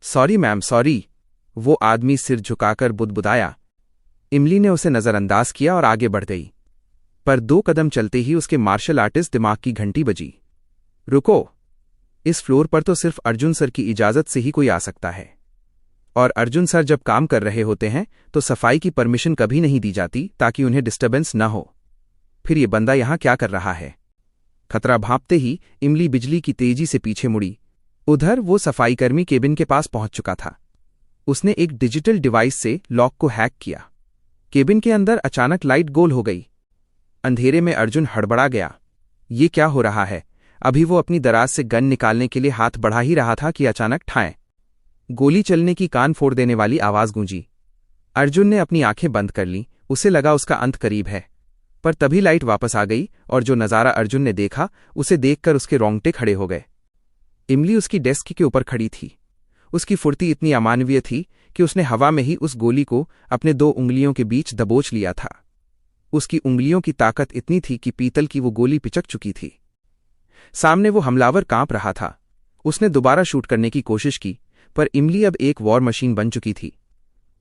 सॉरी मैम, सॉरी, वो आदमी सिर झुकाकर बुदबुदाया। इमली ने उसे नजरअंदाज किया और आगे बढ़ गई, पर 2 कदम चलते ही उसके मार्शल आर्टिस्ट दिमाग की घंटी बजी। रुको, इस फ्लोर पर तो सिर्फ अर्जुन सर की इजाजत से ही कोई आ सकता है, और अर्जुन सर जब काम कर रहे होते हैं तो सफाई की परमिशन कभी नहीं दी जाती ताकि उन्हें डिस्टर्बेंस न हो। फिर ये बंदा यहां क्या कर रहा है? खतरा भांपते ही इमली बिजली की तेजी से पीछे मुड़ी। उधर वो सफाईकर्मी केबिन के पास पहुंच चुका था। उसने एक डिजिटल डिवाइस से लॉक को हैक किया। केबिन के अंदर अचानक लाइट गोल हो गई। अंधेरे में अर्जुन हड़बड़ा गया। ये क्या हो रहा है? अभी वो अपनी दराज से गन निकालने के लिए हाथ बढ़ा ही रहा था कि अचानक ठाएं, गोली चलने की कान फोड़ देने वाली आवाज गूंजी। अर्जुन ने अपनी आंखें बंद कर लीं। उसे लगा उसका अंत करीब है, पर तभी लाइट वापस आ गई और जो नज़ारा अर्जुन ने देखा उसे देखकर उसके रोंगटे खड़े हो गए। इमली उसकी डेस्क के ऊपर खड़ी थी। उसकी फुर्ती इतनी अमानवीय थी कि उसने हवा में ही उस गोली को अपने 2 उंगलियों के बीच दबोच लिया था। उसकी उंगलियों की ताकत इतनी थी कि पीतल की वो गोली पिचक चुकी थी। सामने वो हमलावर कांप रहा था। उसने दोबारा शूट करने की कोशिश की, पर इमली अब एक वॉर मशीन बन चुकी थी।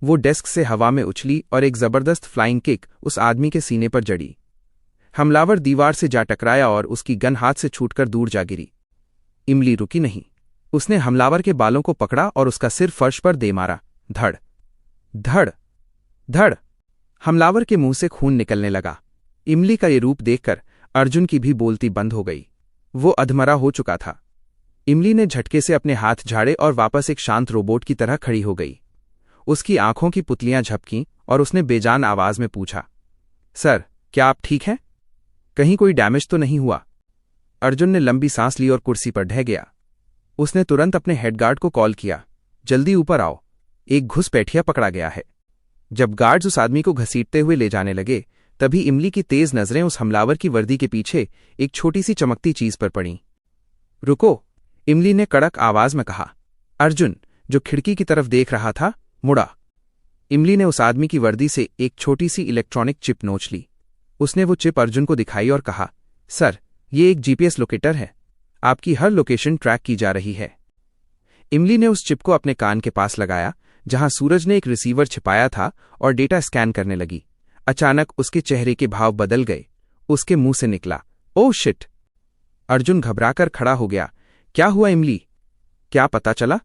वो डेस्क से हवा में उछली और एक जबरदस्त फ्लाइंग किक उस आदमी के सीने पर जड़ी। हमलावर दीवार से जा टकराया और उसकी गन हाथ से छूटकर दूर जा गिरी। इमली रुकी नहीं। उसने हमलावर के बालों को पकड़ा और उसका सिर फर्श पर दे मारा। धड़ धड़ धड़। हमलावर के मुंह से खून निकलने लगा। इमली का ये रूप देखकर अर्जुन की भी बोलती बंद हो गई। वो अधमरा हो चुका था। इमली ने झटके से अपने हाथ झाड़े और वापस एक शांत रोबोट की तरह खड़ी हो गई। उसकी आंखों की पुतलियां झपकीं और उसने बेजान आवाज में पूछा, सर, क्या आप ठीक हैं? कहीं कोई डैमेज तो नहीं हुआ? अर्जुन ने लंबी सांस ली और कुर्सी पर ढह गया। उसने तुरंत अपने हेडगार्ड को कॉल किया, जल्दी ऊपर आओ, एक घुसपैठिया पकड़ा गया है। जब गार्ड्स उस आदमी को घसीटते हुए ले जाने लगे, तभी इमली की तेज नजरें उस हमलावर की वर्दी के पीछे एक छोटी सी चमकती चीज पर पड़ीं। रुको, इमली ने कड़क आवाज में कहा। अर्जुन, जो खिड़की की तरफ देख रहा था, मुड़ा। इमली ने उस आदमी की वर्दी से एक छोटी सी इलेक्ट्रॉनिक चिप नोच ली। उसने वो चिप अर्जुन को दिखाई और कहा, सर, ये एक जीपीएस लोकेटर है। आपकी हर लोकेशन ट्रैक की जा रही है। इमली ने उस चिप को अपने कान के पास लगाया, जहां सूरज ने एक रिसीवर छिपाया था, और डेटा स्कैन करने लगी। अचानक उसके चेहरे के भाव बदल गए। उसके मुंह से निकला, ओह शिट। अर्जुन घबराकर खड़ा हो गया। क्या हुआ इमली? क्या पता चला?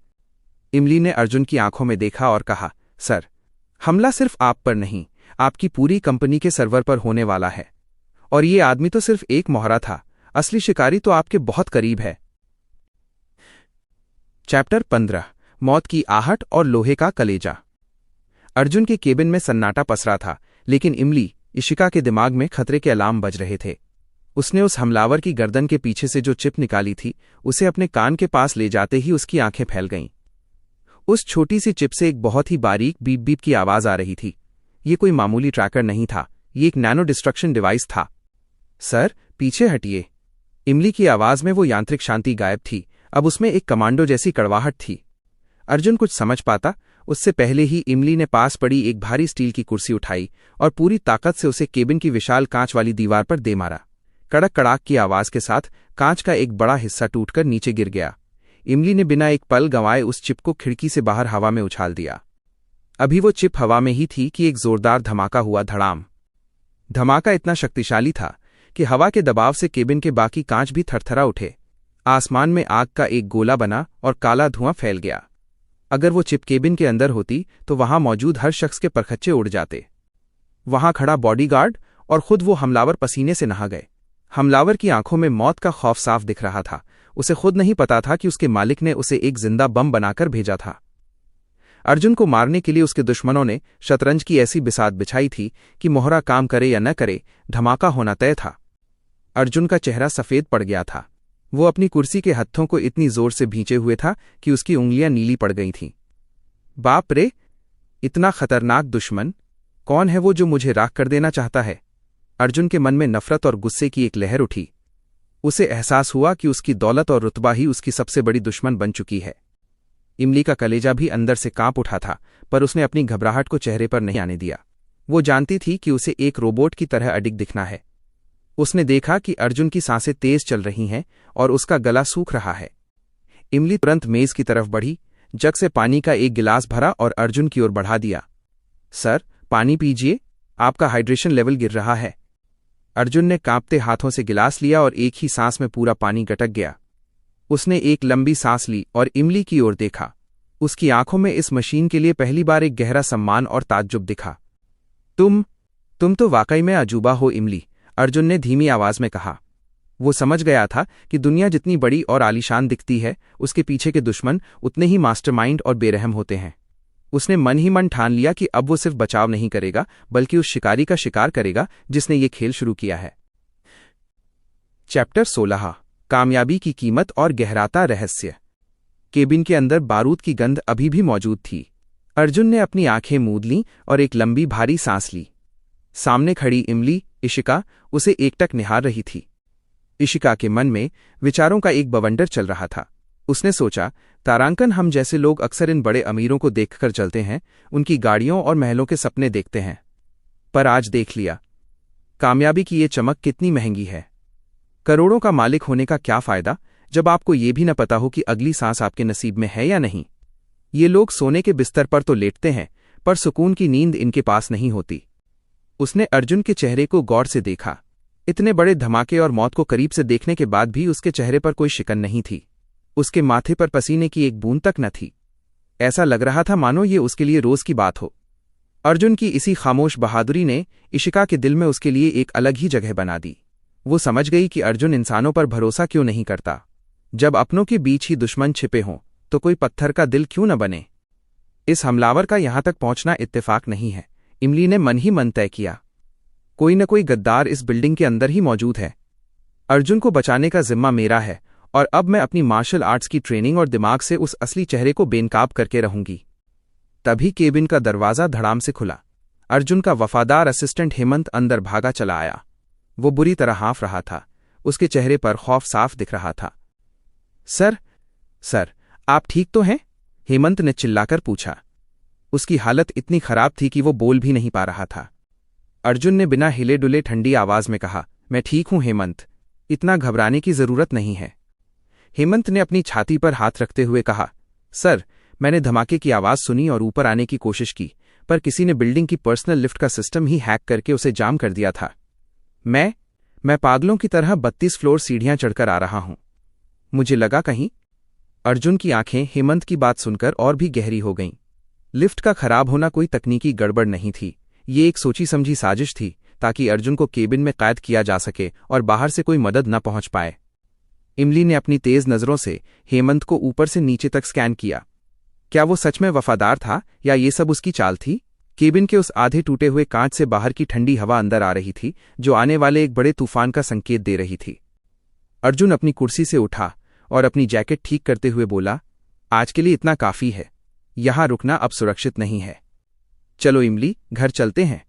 इमली ने अर्जुन की आंखों में देखा और कहा, सर, हमला सिर्फ आप पर नहीं, आपकी पूरी कंपनी के सर्वर पर होने वाला है। और ये आदमी तो सिर्फ एक मोहरा था, असली शिकारी तो आपके बहुत करीब है। चैप्टर 15, मौत की आहट और लोहे का कलेजा। अर्जुन के केबिन में सन्नाटा पसरा था, लेकिन इमली, इशिका के दिमाग में खतरे के अलार्म बज रहे थे। उसने उस हमलावर की गर्दन के पीछे से जो चिप निकाली थी, उसे अपने कान के पास ले जाते ही उसकी आंखें फैल गईं। उस छोटी सी चिप से एक बहुत ही बारीक बीप बीप की आवाज आ रही थी। ये कोई मामूली ट्रैकर नहीं था, ये एक नैनो डिस्ट्रक्शन डिवाइस था। सर, पीछे हटिए। इमली की आवाज में वो यांत्रिक शांति गायब थी, अब उसमें एक कमांडो जैसी कड़वाहट थी। अर्जुन कुछ समझ पाता उससे पहले ही इमली ने पास पड़ी एक भारी स्टील की कुर्सी उठाई और पूरी ताकत से उसे केबिन की विशाल कांच वाली दीवार पर दे मारा। कड़क कड़ाक की आवाज के साथ कांच का एक बड़ा हिस्सा टूटकर नीचे गिर गया। इमली ने बिना एक पल गंवाए उस चिप को खिड़की से बाहर हवा में उछाल दिया। अभी वो चिप हवा में ही थी कि एक जोरदार धमाका हुआ। धड़ाम। धमाका इतना शक्तिशाली था कि हवा के दबाव से केबिन के बाकी कांच भी थरथरा उठे। आसमान में आग का एक गोला बना और काला धुआं फैल गया। अगर वो चिप केबिन के अंदर होती तो वहां मौजूद हर शख्स के परखच्चे उड़ जाते। वहां खड़ा बॉडीगार्ड और खुद वो हमलावर पसीने से नहा गए। हमलावर की आंखों में मौत का खौफ साफ दिख रहा था। उसे खुद नहीं पता था कि उसके मालिक ने उसे एक जिंदा बम बनाकर भेजा था। अर्जुन को मारने के लिए उसके दुश्मनों ने शतरंज की ऐसी बिसात बिछाई थी कि मोहरा काम करे या न करे, धमाका होना तय था। अर्जुन का चेहरा सफेद पड़ गया था। वो अपनी कुर्सी के हत्थों को इतनी जोर से भींचे हुए था कि उसकी उंगलियां नीली पड़ गई थीं। बाप रे, इतना खतरनाक दुश्मन! कौन है वो जो मुझे राख कर देना चाहता है? अर्जुन के मन में नफरत और गुस्से की एक लहर उठी। उसे एहसास हुआ कि उसकी दौलत और रुतबा ही उसकी सबसे बड़ी दुश्मन बन चुकी है। इमली का कलेजा भी अंदर से कांप उठा था, पर उसने अपनी घबराहट को चेहरे पर नहीं आने दिया। वो जानती थी कि उसे एक रोबोट की तरह अडिग दिखना है। उसने देखा कि अर्जुन की सांसें तेज चल रही हैं और उसका गला सूख रहा है। इमली तुरंत मेज की तरफ बढ़ी, जग से पानी का एक गिलास भरा और अर्जुन की ओर बढ़ा दिया। सर, पानी पीजिए, आपका हाइड्रेशन लेवल गिर रहा है। अर्जुन ने कांपते हाथों से गिलास लिया और एक ही सांस में पूरा पानी गटक गया। उसने एक लंबी सांस ली और इमली की ओर देखा। उसकी आंखों में इस मशीन के लिए पहली बार एक गहरा सम्मान और ताज्जुब दिखा। तुम तो वाकई में अजूबा हो इमली, अर्जुन ने धीमी आवाज में कहा। वो समझ गया था कि दुनिया जितनी बड़ी और आलीशान दिखती है, उसके पीछे के दुश्मन उतने ही मास्टरमाइंड और बेरहम होते हैं। उसने मन ही मन ठान लिया कि अब वो सिर्फ बचाव नहीं करेगा, बल्कि उस शिकारी का शिकार करेगा जिसने ये खेल शुरू किया है। चैप्टर 16, कामयाबी की कीमत और गहराता रहस्य। केबिन के अंदर बारूद की गंध अभी भी मौजूद थी। अर्जुन ने अपनी आंखें मूंद लीं और एक लंबी भारी सांस ली। सामने खड़ी इमली, इशिका, उसे एकटक निहार रही थी। इशिका के मन में विचारों का एक बवंडर चल रहा था। उसने सोचा, तारांकन हम जैसे लोग अक्सर इन बड़े अमीरों को देखकर चलते हैं, उनकी गाड़ियों और महलों के सपने देखते हैं। पर आज देख लिया, कामयाबी की ये चमक कितनी महंगी है। करोड़ों का मालिक होने का क्या फायदा जब आपको ये भी न पता हो कि अगली सांस आपके नसीब में है या नहीं। ये लोग सोने के बिस्तर पर तो लेटते हैं, पर सुकून की नींद इनके पास नहीं होती। उसने अर्जुन के चेहरे को गौर से देखा। इतने बड़े धमाके और मौत को करीब से देखने के बाद भी उसके चेहरे पर कोई शिकन नहीं थी। उसके माथे पर पसीने की एक बूंद तक न थी। ऐसा लग रहा था मानो ये उसके लिए रोज की बात हो। अर्जुन की इसी खामोश बहादुरी ने इशिका के दिल में उसके लिए एक अलग ही जगह बना दी। वो समझ गई कि अर्जुन इंसानों पर भरोसा क्यों नहीं करता। जब अपनों के बीच ही दुश्मन छिपे हों तो कोई पत्थर का दिल क्यों न बने। इस हमलावर का यहां तक पहुंचना इत्तेफाक नहीं है, इमली ने मन ही मन तय किया। कोई न कोई गद्दार इस बिल्डिंग के अंदर ही मौजूद है। अर्जुन को बचाने का जिम्मा मेरा है और अब मैं अपनी मार्शल आर्ट्स की ट्रेनिंग और दिमाग से उस असली चेहरे को बेनकाब करके रहूंगी। तभी केबिन का दरवाजा धड़ाम से खुला। अर्जुन का वफादार असिस्टेंट हेमंत अंदर भागा चला आया। वो बुरी तरह हाँफ रहा था। उसके चेहरे पर खौफ साफ दिख रहा था। सर, आप ठीक तो हैं? हेमंत ने चिल्लाकर पूछा। उसकी हालत इतनी खराब थी कि वो बोल भी नहीं पा रहा था। अर्जुन ने बिना हिले डुले ठंडी आवाज में कहा, मैं ठीक हूं हेमंत, इतना घबराने की जरूरत नहीं है। हेमंत ने अपनी छाती पर हाथ रखते हुए कहा, सर, मैंने धमाके की आवाज सुनी और ऊपर आने की कोशिश की, पर किसी ने बिल्डिंग की पर्सनल लिफ्ट का सिस्टम ही हैक करके उसे जाम कर दिया था। मैं पागलों की तरह 32 फ्लोर सीढ़ियां चढ़कर आ रहा हूं। मुझे लगा कहीं। अर्जुन की आंखें हेमंत की बात सुनकर और भी गहरी हो गईं। लिफ्ट का खराब होना कोई तकनीकी गड़बड़ नहीं थी। ये एक सोची समझी साजिश थी ताकि अर्जुन को केबिन में कैद किया जा सके और बाहर से कोई मदद न पहुंच पाए। इमली ने अपनी तेज नजरों से हेमंत को ऊपर से नीचे तक स्कैन किया। क्या वो सच में वफादार था या ये सब उसकी चाल थी? केबिन के उस आधे टूटे हुए कांच से बाहर की ठंडी हवा अंदर आ रही थी, जो आने वाले एक बड़े तूफान का संकेत दे रही थी। अर्जुन अपनी कुर्सी से उठा और अपनी जैकेट ठीक करते हुए बोला, आज के लिए इतना काफी है। यहां रुकना अब सुरक्षित नहीं है। चलो इमली, घर चलते हैं।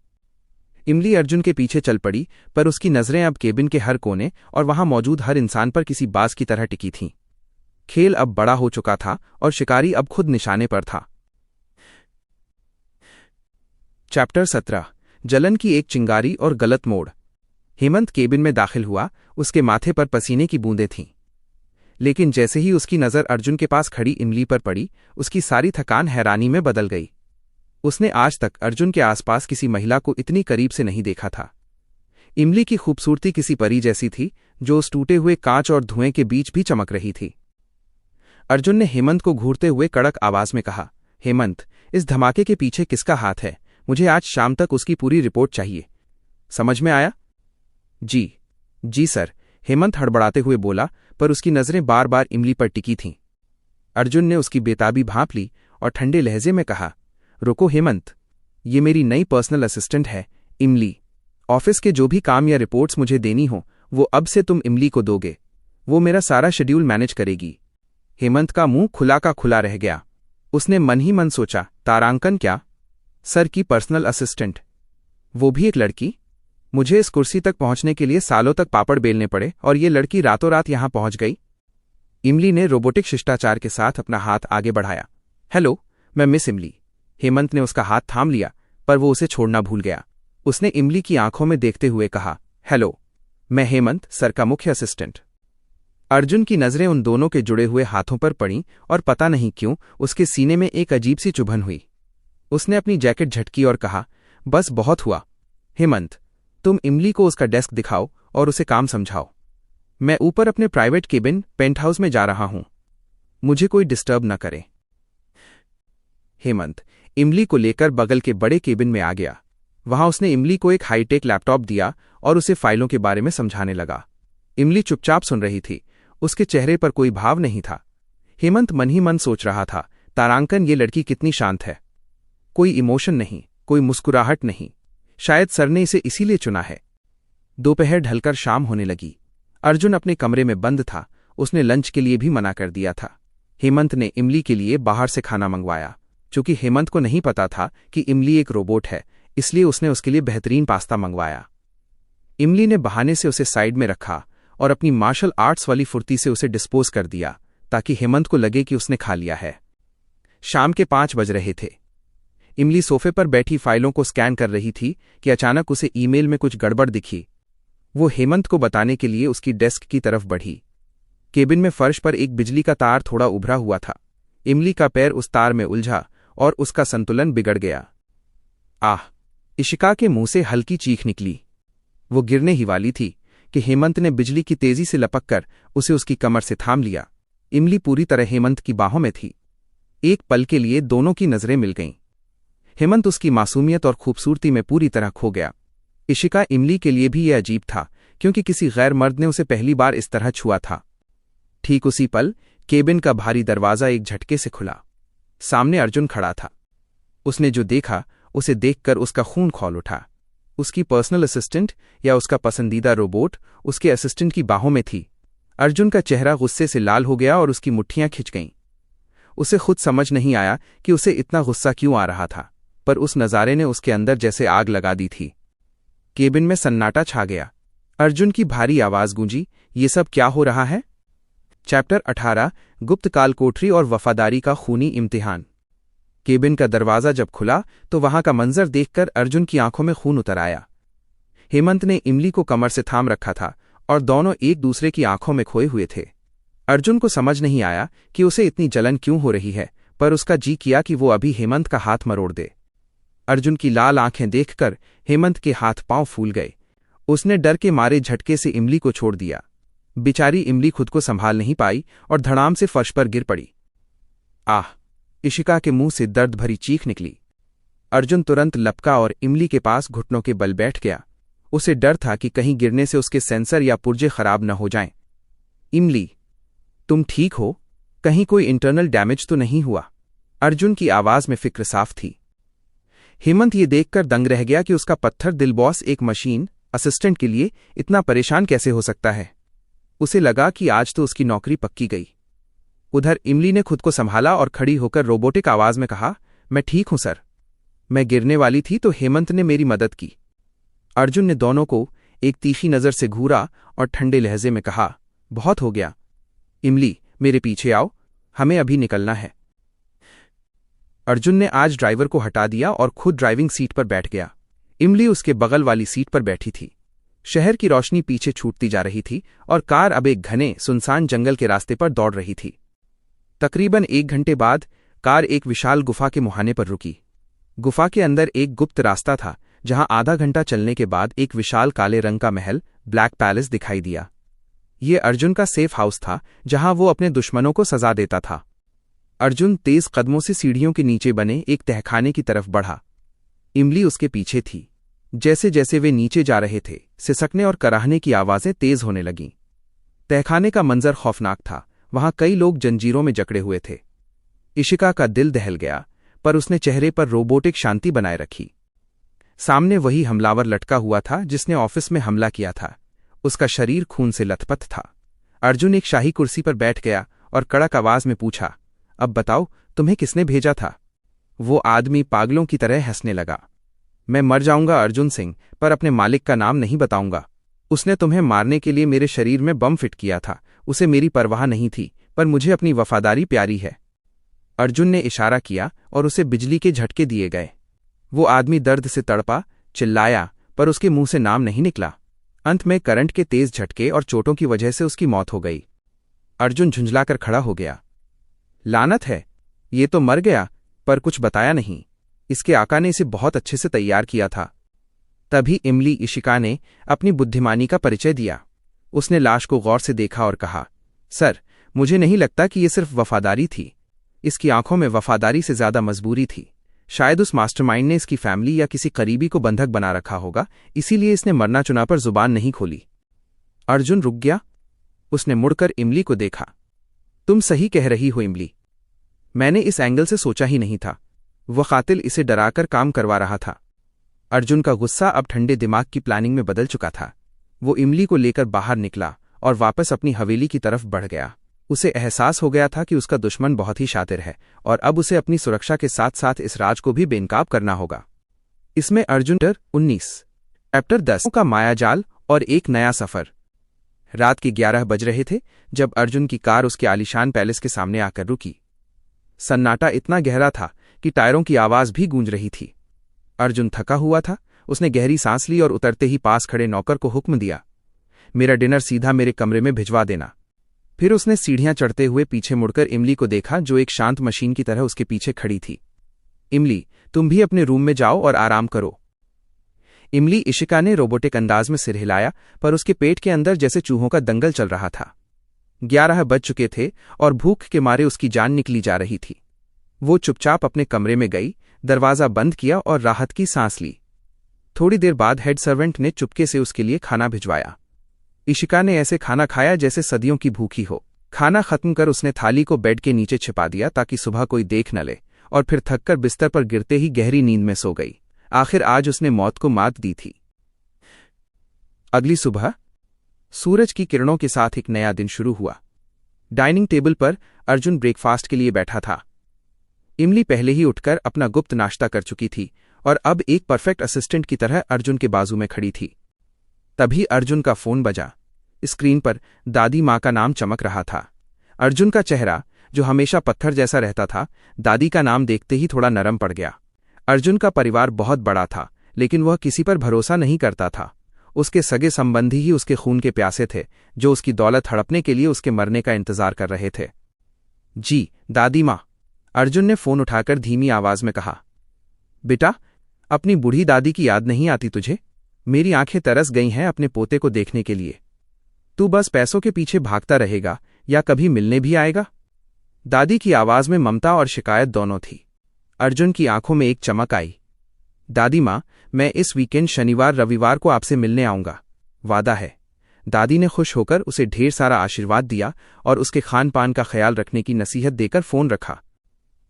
इमली अर्जुन के पीछे चल पड़ी, पर उसकी नजरें अब केबिन के हर कोने और वहां मौजूद हर इंसान पर किसी बाज की तरह टिकी थीं। खेल अब बड़ा हो चुका था और शिकारी अब खुद निशाने पर था। चैप्टर 17 जलन की एक चिंगारी और गलत मोड़। हेमंत केबिन में दाखिल हुआ। उसके माथे पर पसीने की बूंदें थीं, लेकिन जैसे ही उसकी नजर अर्जुन के पास खड़ी इमली पर पड़ी, उसकी सारी थकान हैरानी में बदल गई। उसने आज तक अर्जुन के आसपास किसी महिला को इतनी करीब से नहीं देखा था। इमली की खूबसूरती किसी परी जैसी थी, जो उस टूटे हुए कांच और धुएं के बीच भी चमक रही थी। अर्जुन ने हेमंत को घूरते हुए कड़क आवाज में कहा, हेमंत, इस धमाके के पीछे किसका हाथ है? मुझे आज शाम तक उसकी पूरी रिपोर्ट चाहिए। समझ में आया? जी सर, हेमंत हड़बड़ाते हुए बोला, पर उसकी नजरें बार बार इमली पर टिकी थीं। अर्जुन ने उसकी बेताबी भांप ली और ठंडे लहजे में कहा, रुको हेमंत, ये मेरी नई पर्सनल असिस्टेंट है इमली। ऑफिस के जो भी काम या रिपोर्ट्स मुझे देनी हो, वो अब से तुम इमली को दोगे। वो मेरा सारा शेड्यूल मैनेज करेगी। हेमंत का मुंह खुला का खुला रह गया। उसने मन ही मन सोचा, तारांकन क्या? सर की पर्सनल असिस्टेंट, वो भी एक लड़की? मुझे इस कुर्सी तक पहुंचने के लिए सालों तक पापड़ बेलने पड़े और ये लड़की रातों रात यहां पहुंच गई। इमली ने रोबोटिक शिष्टाचार के साथ अपना हाथ आगे बढ़ाया। हेलो, मैं मिस इमली। हेमंत ने उसका हाथ थाम लिया, पर वो उसे छोड़ना भूल गया। उसने इमली की आंखों में देखते हुए कहा, हेलो, मैं हेमंत, सर का मुख्य असिस्टेंट। अर्जुन की नजरें उन दोनों के जुड़े हुए हाथों पर पड़ीं और पता नहीं क्यों उसके सीने में एक अजीब सी चुभन हुई। उसने अपनी जैकेट झटकी और कहा, बस बहुत हुआ। हेमंत, तुम इमली को उसका डेस्क दिखाओ और उसे काम समझाओ। मैं ऊपर अपने प्राइवेट केबिन पेंटहाउस में जा रहा हूं। मुझे कोई डिस्टर्ब न करे। हेमंत इमली को लेकर बगल के बड़े केबिन में आ गया। वहां उसने इमली को एक हाईटेक लैपटॉप दिया और उसे फाइलों के बारे में समझाने लगा। इमली चुपचाप सुन रही थी। उसके चेहरे पर कोई भाव नहीं था। हेमंत मन ही मन सोच रहा था, तारांकन, ये लड़की कितनी शांत है। कोई इमोशन नहीं, कोई मुस्कुराहट नहीं। शायद सर ने इसे इसीलिए चुना है। दोपहर ढलकर शाम होने लगी। अर्जुन अपने कमरे में बंद था। उसने लंच के लिए भी मना कर दिया था। हेमंत ने इमली के लिए बाहर से खाना मंगवाया। चूंकि हेमंत को नहीं पता था कि इमली एक रोबोट है, इसलिए उसने उसके लिए बेहतरीन पास्ता मंगवाया। इमली ने बहाने से उसे साइड में रखा और अपनी मार्शल आर्ट्स वाली फुर्ती से उसे डिस्पोज कर दिया, ताकि हेमंत को लगे कि उसने खा लिया है। शाम के 5 बज रहे थे। इमली सोफे पर बैठी फाइलों को स्कैन कर रही थी कि अचानक उसे ईमेल में कुछ गड़बड़ दिखी। वो हेमंत को बताने के लिए उसकी डेस्क की तरफ बढ़ी। केबिन में फर्श पर एक बिजली का तार थोड़ा उभरा हुआ था। इमली का पैर उस तार में उलझा और उसका संतुलन बिगड़ गया। आह! इशिका के मुंह से हल्की चीख निकली। वो गिरने ही वाली थी, कि हेमंत ने बिजली की तेजी से लपककर उसे उसकी कमर से थाम लिया। इमली पूरी तरह हेमंत की बाहों में थी। एक पल के लिए दोनों की नजरें मिल गईं। हेमंत उसकी मासूमियत और खूबसूरती में पूरी तरह खो गया। इशिका इमली के लिए भी यह अजीब था, क्योंकि किसी गैर मर्द ने उसे पहली बार इस तरह छुआ था। ठीक उसी पल केबिन का भारी दरवाजा एक झटके से खुला। सामने अर्जुन खड़ा था। उसने जो देखा उसे देखकर उसका खून खौल उठा। उसकी पर्सनल असिस्टेंट या उसका पसंदीदा रोबोट उसके असिस्टेंट की बाहों में थी। अर्जुन का चेहरा गुस्से से लाल हो गया और उसकी मुट्ठियां खिंच गईं। उसे खुद समझ नहीं आया कि उसे इतना गुस्सा क्यों आ रहा था, पर उस नज़ारे ने उसके अंदर जैसे आग लगा दी थी। केबिन में सन्नाटा छा गया। अर्जुन की भारी आवाज गूंजी, ये सब क्या हो रहा है? चैप्टर 18 गुप्तकाल कोठरी और वफादारी का खूनी इम्तिहान। केबिन का दरवाजा जब खुला तो वहां का मंजर देखकर अर्जुन की आंखों में खून उतर आया। हेमंत ने इमली को कमर से थाम रखा था और दोनों एक दूसरे की आंखों में खोए हुए थे। अर्जुन को समझ नहीं आया कि उसे इतनी जलन क्यों हो रही है, पर उसका जी किया कि वो अभी हेमंत का हाथ मरोड़ दे। अर्जुन की लाल आंखें देखकर हेमंत के हाथ पांव फूल गए। उसने डर के मारे झटके से इमली को छोड़ दिया। बेचारी इमली खुद को संभाल नहीं पाई और धड़ाम से फर्श पर गिर पड़ी। आह! इशिका के मुंह से दर्द भरी चीख निकली। अर्जुन तुरंत लपका और इमली के पास घुटनों के बल बैठ गया। उसे डर था कि कहीं गिरने से उसके सेंसर या पुर्जे खराब न हो जाएं। इमली, तुम ठीक हो? कहीं कोई इंटरनल डैमेज तो नहीं हुआ? अर्जुन की आवाज में फिक्र साफ थी। हेमंत ये देखकर दंग रह गया कि उसका पत्थर दिल बॉस एक मशीन असिस्टेंट के लिए इतना परेशान कैसे हो सकता है। उसे लगा कि आज तो उसकी नौकरी पक्की गई। उधर इमली ने खुद को संभाला और खड़ी होकर रोबोटिक आवाज में कहा, मैं ठीक हूं सर। मैं गिरने वाली थी तो हेमंत ने मेरी मदद की। अर्जुन ने दोनों को एक तीखी नजर से घूरा और ठंडे लहजे में कहा, बहुत हो गया। इमली, मेरे पीछे आओ, हमें अभी निकलना है। अर्जुन ने आज ड्राइवर को हटा दिया और खुद ड्राइविंग सीट पर बैठ गया। इमली उसके बगल वाली सीट पर बैठी थी। शहर की रोशनी पीछे छूटती जा रही थी और कार अब एक घने सुनसान जंगल के रास्ते पर दौड़ रही थी। तकरीबन 1 घंटे बाद कार एक विशाल गुफा के मुहाने पर रुकी। गुफा के अंदर एक गुप्त रास्ता था, जहां आधा घंटा चलने के बाद एक विशाल काले रंग का महल ब्लैक पैलेस दिखाई दिया। ये अर्जुन का सेफ हाउस था, जहां वो अपने दुश्मनों को सजा देता था। अर्जुन तेज कदमों से सीढ़ियों के नीचे बने एक तहखाने की तरफ बढ़ा। इमली उसके पीछे थी। जैसे जैसे वे नीचे जा रहे थे, सिसकने और कराहने की आवाजें तेज होने लगीं। तहखाने का मंजर खौफनाक था। वहां कई लोग जंजीरों में जकड़े हुए थे। इशिका का दिल दहल गया, पर उसने चेहरे पर रोबोटिक शांति बनाए रखी। सामने वही हमलावर लटका हुआ था जिसने ऑफिस में हमला किया था। उसका शरीर खून से लथपथ था। अर्जुन एक शाही कुर्सी पर बैठ गया और कड़क आवाज में पूछा, अब बताओ, तुम्हें किसने भेजा था? वो आदमी पागलों की तरह हंसने लगा। मैं मर जाऊंगा अर्जुन सिंह, पर अपने मालिक का नाम नहीं बताऊंगा। उसने तुम्हें मारने के लिए मेरे शरीर में बम फिट किया था। उसे मेरी परवाह नहीं थी, पर मुझे अपनी वफादारी प्यारी है। अर्जुन ने इशारा किया और उसे बिजली के झटके दिए गए। वो आदमी दर्द से तड़पा, चिल्लाया, पर उसके मुंह से नाम नहीं निकला। अंत में करंट के तेज झटके और चोटों की वजह से उसकी मौत हो गई। अर्जुन झुंझलाकर खड़ा हो गया। लानत है, ये तो मर गया, पर कुछ बताया नहीं। इसके आका ने इसे बहुत अच्छे से तैयार किया था। तभी इमली इशिका ने अपनी बुद्धिमानी का परिचय दिया। उसने लाश को गौर से देखा और कहा, सर, मुझे नहीं लगता कि यह सिर्फ वफादारी थी। इसकी आंखों में वफादारी से ज्यादा मजबूरी थी। शायद उस मास्टरमाइंड ने इसकी फैमिली या किसी करीबी को बंधक बना रखा होगा, इसीलिए इसने मरना चुना पर जुबान नहीं खोली। अर्जुन रुक गया। उसने मुड़कर इमली को देखा। तुम सही कह रही हो इमली। मैंने इस एंगल से सोचा ही नहीं था। वह कातिल इसे डराकर काम करवा रहा था। अर्जुन का गुस्सा अब ठंडे दिमाग की प्लानिंग में बदल चुका था। वो इमली को लेकर बाहर निकला और वापस अपनी हवेली की तरफ बढ़ गया। उसे एहसास हो गया था कि उसका दुश्मन बहुत ही शातिर है और अब उसे अपनी सुरक्षा के साथ साथ इस राज को भी बेनकाब करना होगा। इसमें अर्जुन 19 चैप्टर 10 का मायाजाल और एक नया सफर। रात के 11 बज रहे थे जब अर्जुन की कार उसके आलीशान पैलेस के सामने आकर रुकी। सन्नाटा इतना गहरा था कि टायरों की आवाज भी गूंज रही थी। अर्जुन थका हुआ था। उसने गहरी सांस ली और उतरते ही पास खड़े नौकर को हुक्म दिया, मेरा डिनर सीधा मेरे कमरे में भिजवा देना। फिर उसने सीढ़ियां चढ़ते हुए पीछे मुड़कर इमली को देखा, जो एक शांत मशीन की तरह उसके पीछे खड़ी थी। इमली, तुम भी अपने रूम में जाओ और आराम करो। इमली इशिका ने रोबोटिक अंदाज में सिर हिलाया, पर उसके पेट के अंदर जैसे चूहों का दंगल चल रहा था। 11 बज चुके थे और भूख के मारे उसकी जान निकली जा रही थी। वो चुपचाप अपने कमरे में गई, दरवाज़ा बंद किया और राहत की सांस ली। थोड़ी देर बाद हेड सर्वेंट ने चुपके से उसके लिए खाना भिजवाया। इशिका ने ऐसे खाना खाया जैसे सदियों की भूखी हो। खाना खत्म कर उसने थाली को बेड के नीचे छिपा दिया ताकि सुबह कोई देख न ले, और फिर थककर बिस्तर पर गिरते ही गहरी नींद में सो गई। आखिर आज उसने मौत को मात दी थी। अगली सुबह सूरज की किरणों के साथ एक नया दिन शुरू हुआ। डाइनिंग टेबल पर अर्जुन ब्रेकफास्ट के लिए बैठा था। इमली पहले ही उठकर अपना गुप्त नाश्ता कर चुकी थी और अब एक परफेक्ट असिस्टेंट की तरह अर्जुन के बाजू में खड़ी थी। तभी अर्जुन का फोन बजा। स्क्रीन पर दादी माँ का नाम चमक रहा था। अर्जुन का चेहरा, जो हमेशा पत्थर जैसा रहता था, दादी का नाम देखते ही थोड़ा नरम पड़ गया। अर्जुन का परिवार बहुत बड़ा था, लेकिन वह किसी पर भरोसा नहीं करता था। उसके सगे संबंधी ही उसके खून के प्यासे थे, जो उसकी दौलत हड़पने के लिए उसके मरने का इंतजार कर रहे थे। जी दादी माँ, अर्जुन ने फोन उठाकर धीमी आवाज में कहा। बेटा, अपनी बूढ़ी दादी की याद नहीं आती तुझे? मेरी आंखें तरस गई हैं अपने पोते को देखने के लिए। तू बस पैसों के पीछे भागता रहेगा या कभी मिलने भी आएगा? दादी की आवाज में ममता और शिकायत दोनों थी। अर्जुन की आंखों में एक चमक आई। दादी माँ, मैं इस वीकेंड शनिवार रविवार को आपसे मिलने आऊंगा, वादा है। दादी ने खुश होकर उसे ढेर सारा आशीर्वाद दिया और उसके खान पान का ख्याल रखने की नसीहत देकर फोन रखा।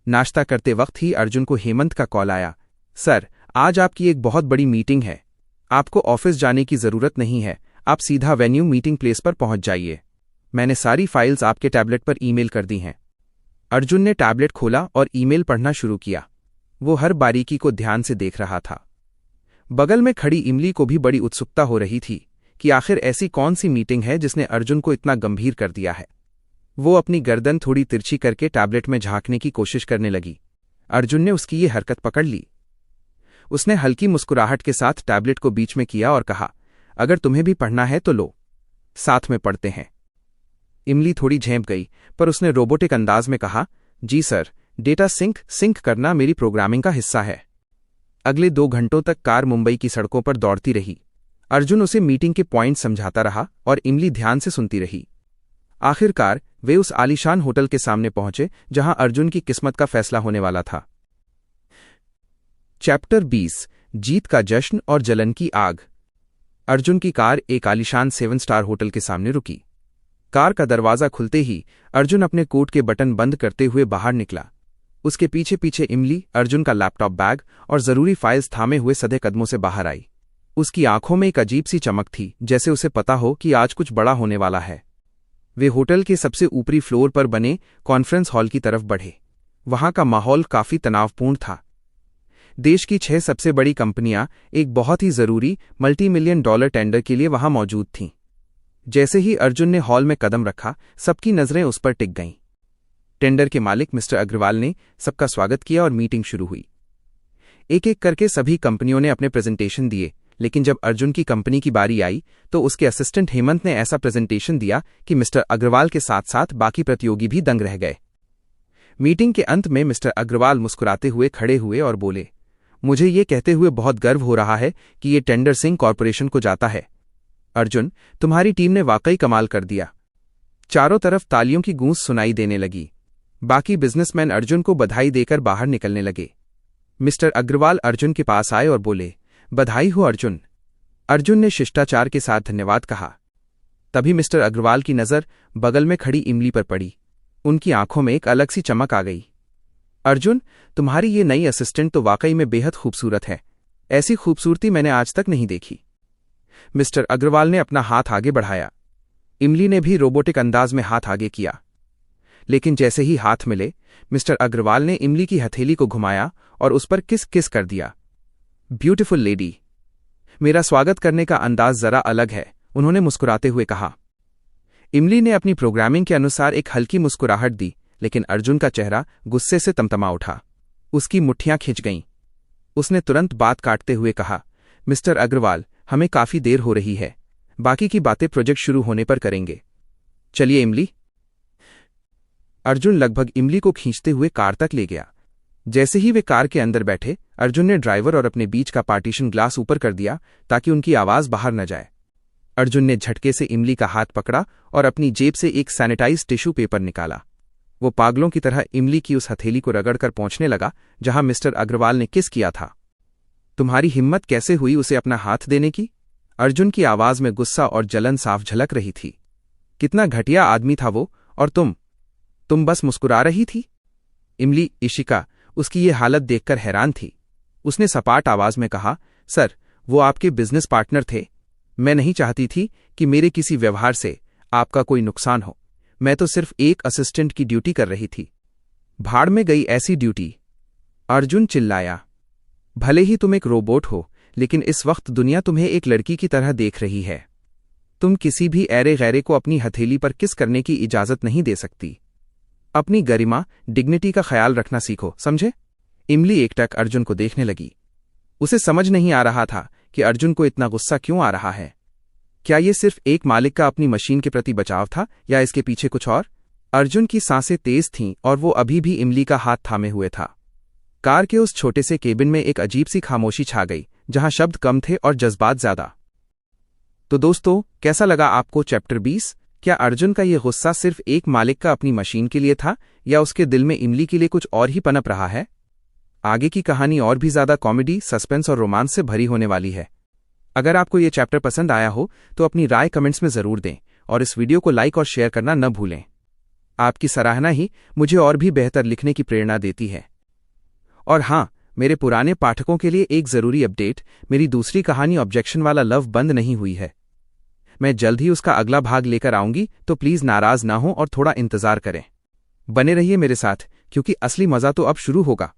नाश्ता करते वक्त ही अर्जुन को हेमंत का कॉल आया। सर, आज आपकी एक बहुत बड़ी मीटिंग है। आपको ऑफिस जाने की जरूरत नहीं है, आप सीधा वेन्यू मीटिंग प्लेस पर पहुंच जाइए। मैंने सारी फाइल्स आपके टैबलेट पर ईमेल कर दी हैं। अर्जुन ने टैबलेट खोला और ईमेल पढ़ना शुरू किया। वो हर बारीकी को ध्यान से देख रहा था। बगल में खड़ी इमली को भी बड़ी उत्सुकता हो रही थी कि आखिर ऐसी कौन सी मीटिंग है जिसने अर्जुन को इतना गंभीर कर दिया है। वो अपनी गर्दन थोड़ी तिरछी करके टैबलेट में झांकने की कोशिश करने लगी। अर्जुन ने उसकी ये हरकत पकड़ ली। उसने हल्की मुस्कुराहट के साथ टैबलेट को बीच में किया और कहा, अगर तुम्हें भी पढ़ना है तो लो, साथ में पढ़ते हैं। इमली थोड़ी झेंप गई, पर उसने रोबोटिक अंदाज में कहा, जी सर, डेटा सिंक करना मेरी प्रोग्रामिंग का हिस्सा है। अगले 2 घंटों तक कार मुंबई की सड़कों पर दौड़ती रही। अर्जुन उसे मीटिंग के पॉइंट समझाता रहा और इमली ध्यान से सुनती रही। आखिरकार वे उस आलीशान होटल के सामने पहुंचे जहां अर्जुन की किस्मत का फैसला होने वाला था। चैप्टर 20, जीत का जश्न और जलन की आग। अर्जुन की कार एक आलीशान 7 स्टार होटल के सामने रुकी। कार का दरवाजा खुलते ही अर्जुन अपने कोट के बटन बंद करते हुए बाहर निकला। उसके पीछे पीछे इमली अर्जुन का लैपटॉप बैग और जरूरी फाइल्स थामे हुए सधे कदमों से बाहर आई। उसकी आंखों में एक अजीब सी चमक थी, जैसे उसे पता हो कि आज कुछ बड़ा होने वाला है। वे होटल के सबसे ऊपरी फ्लोर पर बने कॉन्फ्रेंस हॉल की तरफ बढ़े। वहां का माहौल काफी तनावपूर्ण था। देश की 6 सबसे बड़ी कंपनियां एक बहुत ही जरूरी $multi-million टेंडर के लिए वहां मौजूद थीं। जैसे ही अर्जुन ने हॉल में कदम रखा, सबकी नजरें उस पर टिक गईं। टेंडर के मालिक मिस्टर अग्रवाल ने सबका स्वागत किया और मीटिंग शुरू हुई। एक एक करके सभी कंपनियों ने अपने प्रेजेंटेशन दिए, लेकिन जब अर्जुन की कंपनी की बारी आई तो उसके असिस्टेंट हेमंत ने ऐसा प्रेजेंटेशन दिया कि मिस्टर अग्रवाल के साथ साथ बाकी प्रतियोगी भी दंग रह गए। मीटिंग के अंत में मिस्टर अग्रवाल मुस्कुराते हुए खड़े हुए और बोले, मुझे ये कहते हुए बहुत गर्व हो रहा है कि ये टेंडर सिंह कॉरपोरेशन को जाता है। अर्जुन, तुम्हारी टीम ने वाकई कमाल कर दिया। चारों तरफ तालियों की गूंज सुनाई देने लगी। बाकी बिजनेसमैन अर्जुन को बधाई देकर बाहर निकलने लगे। मिस्टर अग्रवाल अर्जुन के पास आए और बोले, बधाई हो अर्जुन। अर्जुन ने शिष्टाचार के साथ धन्यवाद कहा। तभी मिस्टर अग्रवाल की नजर बगल में खड़ी इमली पर पड़ी। उनकी आंखों में एक अलग सी चमक आ गई। अर्जुन, तुम्हारी ये नई असिस्टेंट तो वाकई में बेहद खूबसूरत है। ऐसी खूबसूरती मैंने आज तक नहीं देखी। मिस्टर अग्रवाल ने अपना हाथ आगे बढ़ाया। इमली ने भी रोबोटिक अंदाज में हाथ आगे किया। लेकिन जैसे ही हाथ मिले, मिस्टर अग्रवाल ने इमली की हथेली को घुमाया और उस पर किस किस कर दिया। ब्यूटीफुल लेडी, मेरा स्वागत करने का अंदाज जरा अलग है, उन्होंने मुस्कुराते हुए कहा। इमली ने अपनी प्रोग्रामिंग के अनुसार एक हल्की मुस्कुराहट दी, लेकिन अर्जुन का चेहरा गुस्से से तमतमा उठा। उसकी मुट्ठियां खिंच गईं। उसने तुरंत बात काटते हुए कहा, मिस्टर अग्रवाल, हमें काफी देर हो रही है। बाकी की बातें प्रोजेक्ट शुरू होने पर करेंगे। चलिए इमली। अर्जुन लगभग इमली को खींचते हुए कार तक ले गया। जैसे ही वे कार के अंदर बैठे, अर्जुन ने ड्राइवर और अपने बीच का पार्टीशन ग्लास ऊपर कर दिया ताकि उनकी आवाज बाहर न जाए। अर्जुन ने झटके से इमली का हाथ पकड़ा और अपनी जेब से एक सैनिटाइज टिश्यू पेपर निकाला। वो पागलों की तरह इमली की उस हथेली को रगड़कर पहुंचने लगा जहां मिस्टर अग्रवाल ने किस किया था। तुम्हारी हिम्मत कैसे हुई उसे अपना हाथ देने की? अर्जुन की आवाज में गुस्सा और जलन साफ झलक रही थी। कितना घटिया आदमी था वो, और तुम बस मुस्कुरा रही थी। इमली, इशिका, उसकी ये हालत देखकर हैरान थी। उसने सपाट आवाज में कहा, सर, वो आपके बिजनेस पार्टनर थे। मैं नहीं चाहती थी कि मेरे किसी व्यवहार से आपका कोई नुकसान हो। मैं तो सिर्फ एक असिस्टेंट की ड्यूटी कर रही थी। भाड़ में गई ऐसी ड्यूटी, अर्जुन चिल्लाया। भले ही तुम एक रोबोट हो, लेकिन इस वक्त दुनिया तुम्हें एक लड़की की तरह देख रही है। तुम किसी भी ऐरे गैरे को अपनी हथेली पर किस करने की इजाजत नहीं दे सकती। अपनी गरिमा, डिग्निटी का ख्याल रखना सीखो, समझे? इमली एकटक अर्जुन को देखने लगी। उसे समझ नहीं आ रहा था कि अर्जुन को इतना गुस्सा क्यों आ रहा है। क्या ये सिर्फ एक मालिक का अपनी मशीन के प्रति बचाव था या इसके पीछे कुछ और? अर्जुन की सांसें तेज थीं और वो अभी भी इमली का हाथ थामे हुए था। कार के उस छोटे से केबिन में एक अजीब सी खामोशी छा गई, जहां शब्द कम थे और जज्बात ज्यादा। तो दोस्तों, कैसा लगा आपको चैप्टर 20? क्या अर्जुन का ये गुस्सा सिर्फ एक मालिक का अपनी मशीन के लिए था, या उसके दिल में इमली के लिए कुछ और ही पनप रहा है? आगे की कहानी और भी ज्यादा कॉमेडी, सस्पेंस और रोमांस से भरी होने वाली है। अगर आपको ये चैप्टर पसंद आया हो तो अपनी राय कमेंट्स में जरूर दें और इस वीडियो को लाइक और शेयर करना न भूलें। आपकी सराहना ही मुझे और भी बेहतर लिखने की प्रेरणा देती है। और हाँ, मेरे पुराने पाठकों के लिए एक जरूरी अपडेट, मेरी दूसरी कहानी ऑब्जेक्शन वाला लव बंद नहीं हुई है। मैं जल्द ही उसका अगला भाग लेकर आऊंगी, तो प्लीज नाराज ना हो और थोड़ा इंतजार करें। बने रहिए मेरे साथ, क्योंकि असली मजा तो अब शुरू होगा।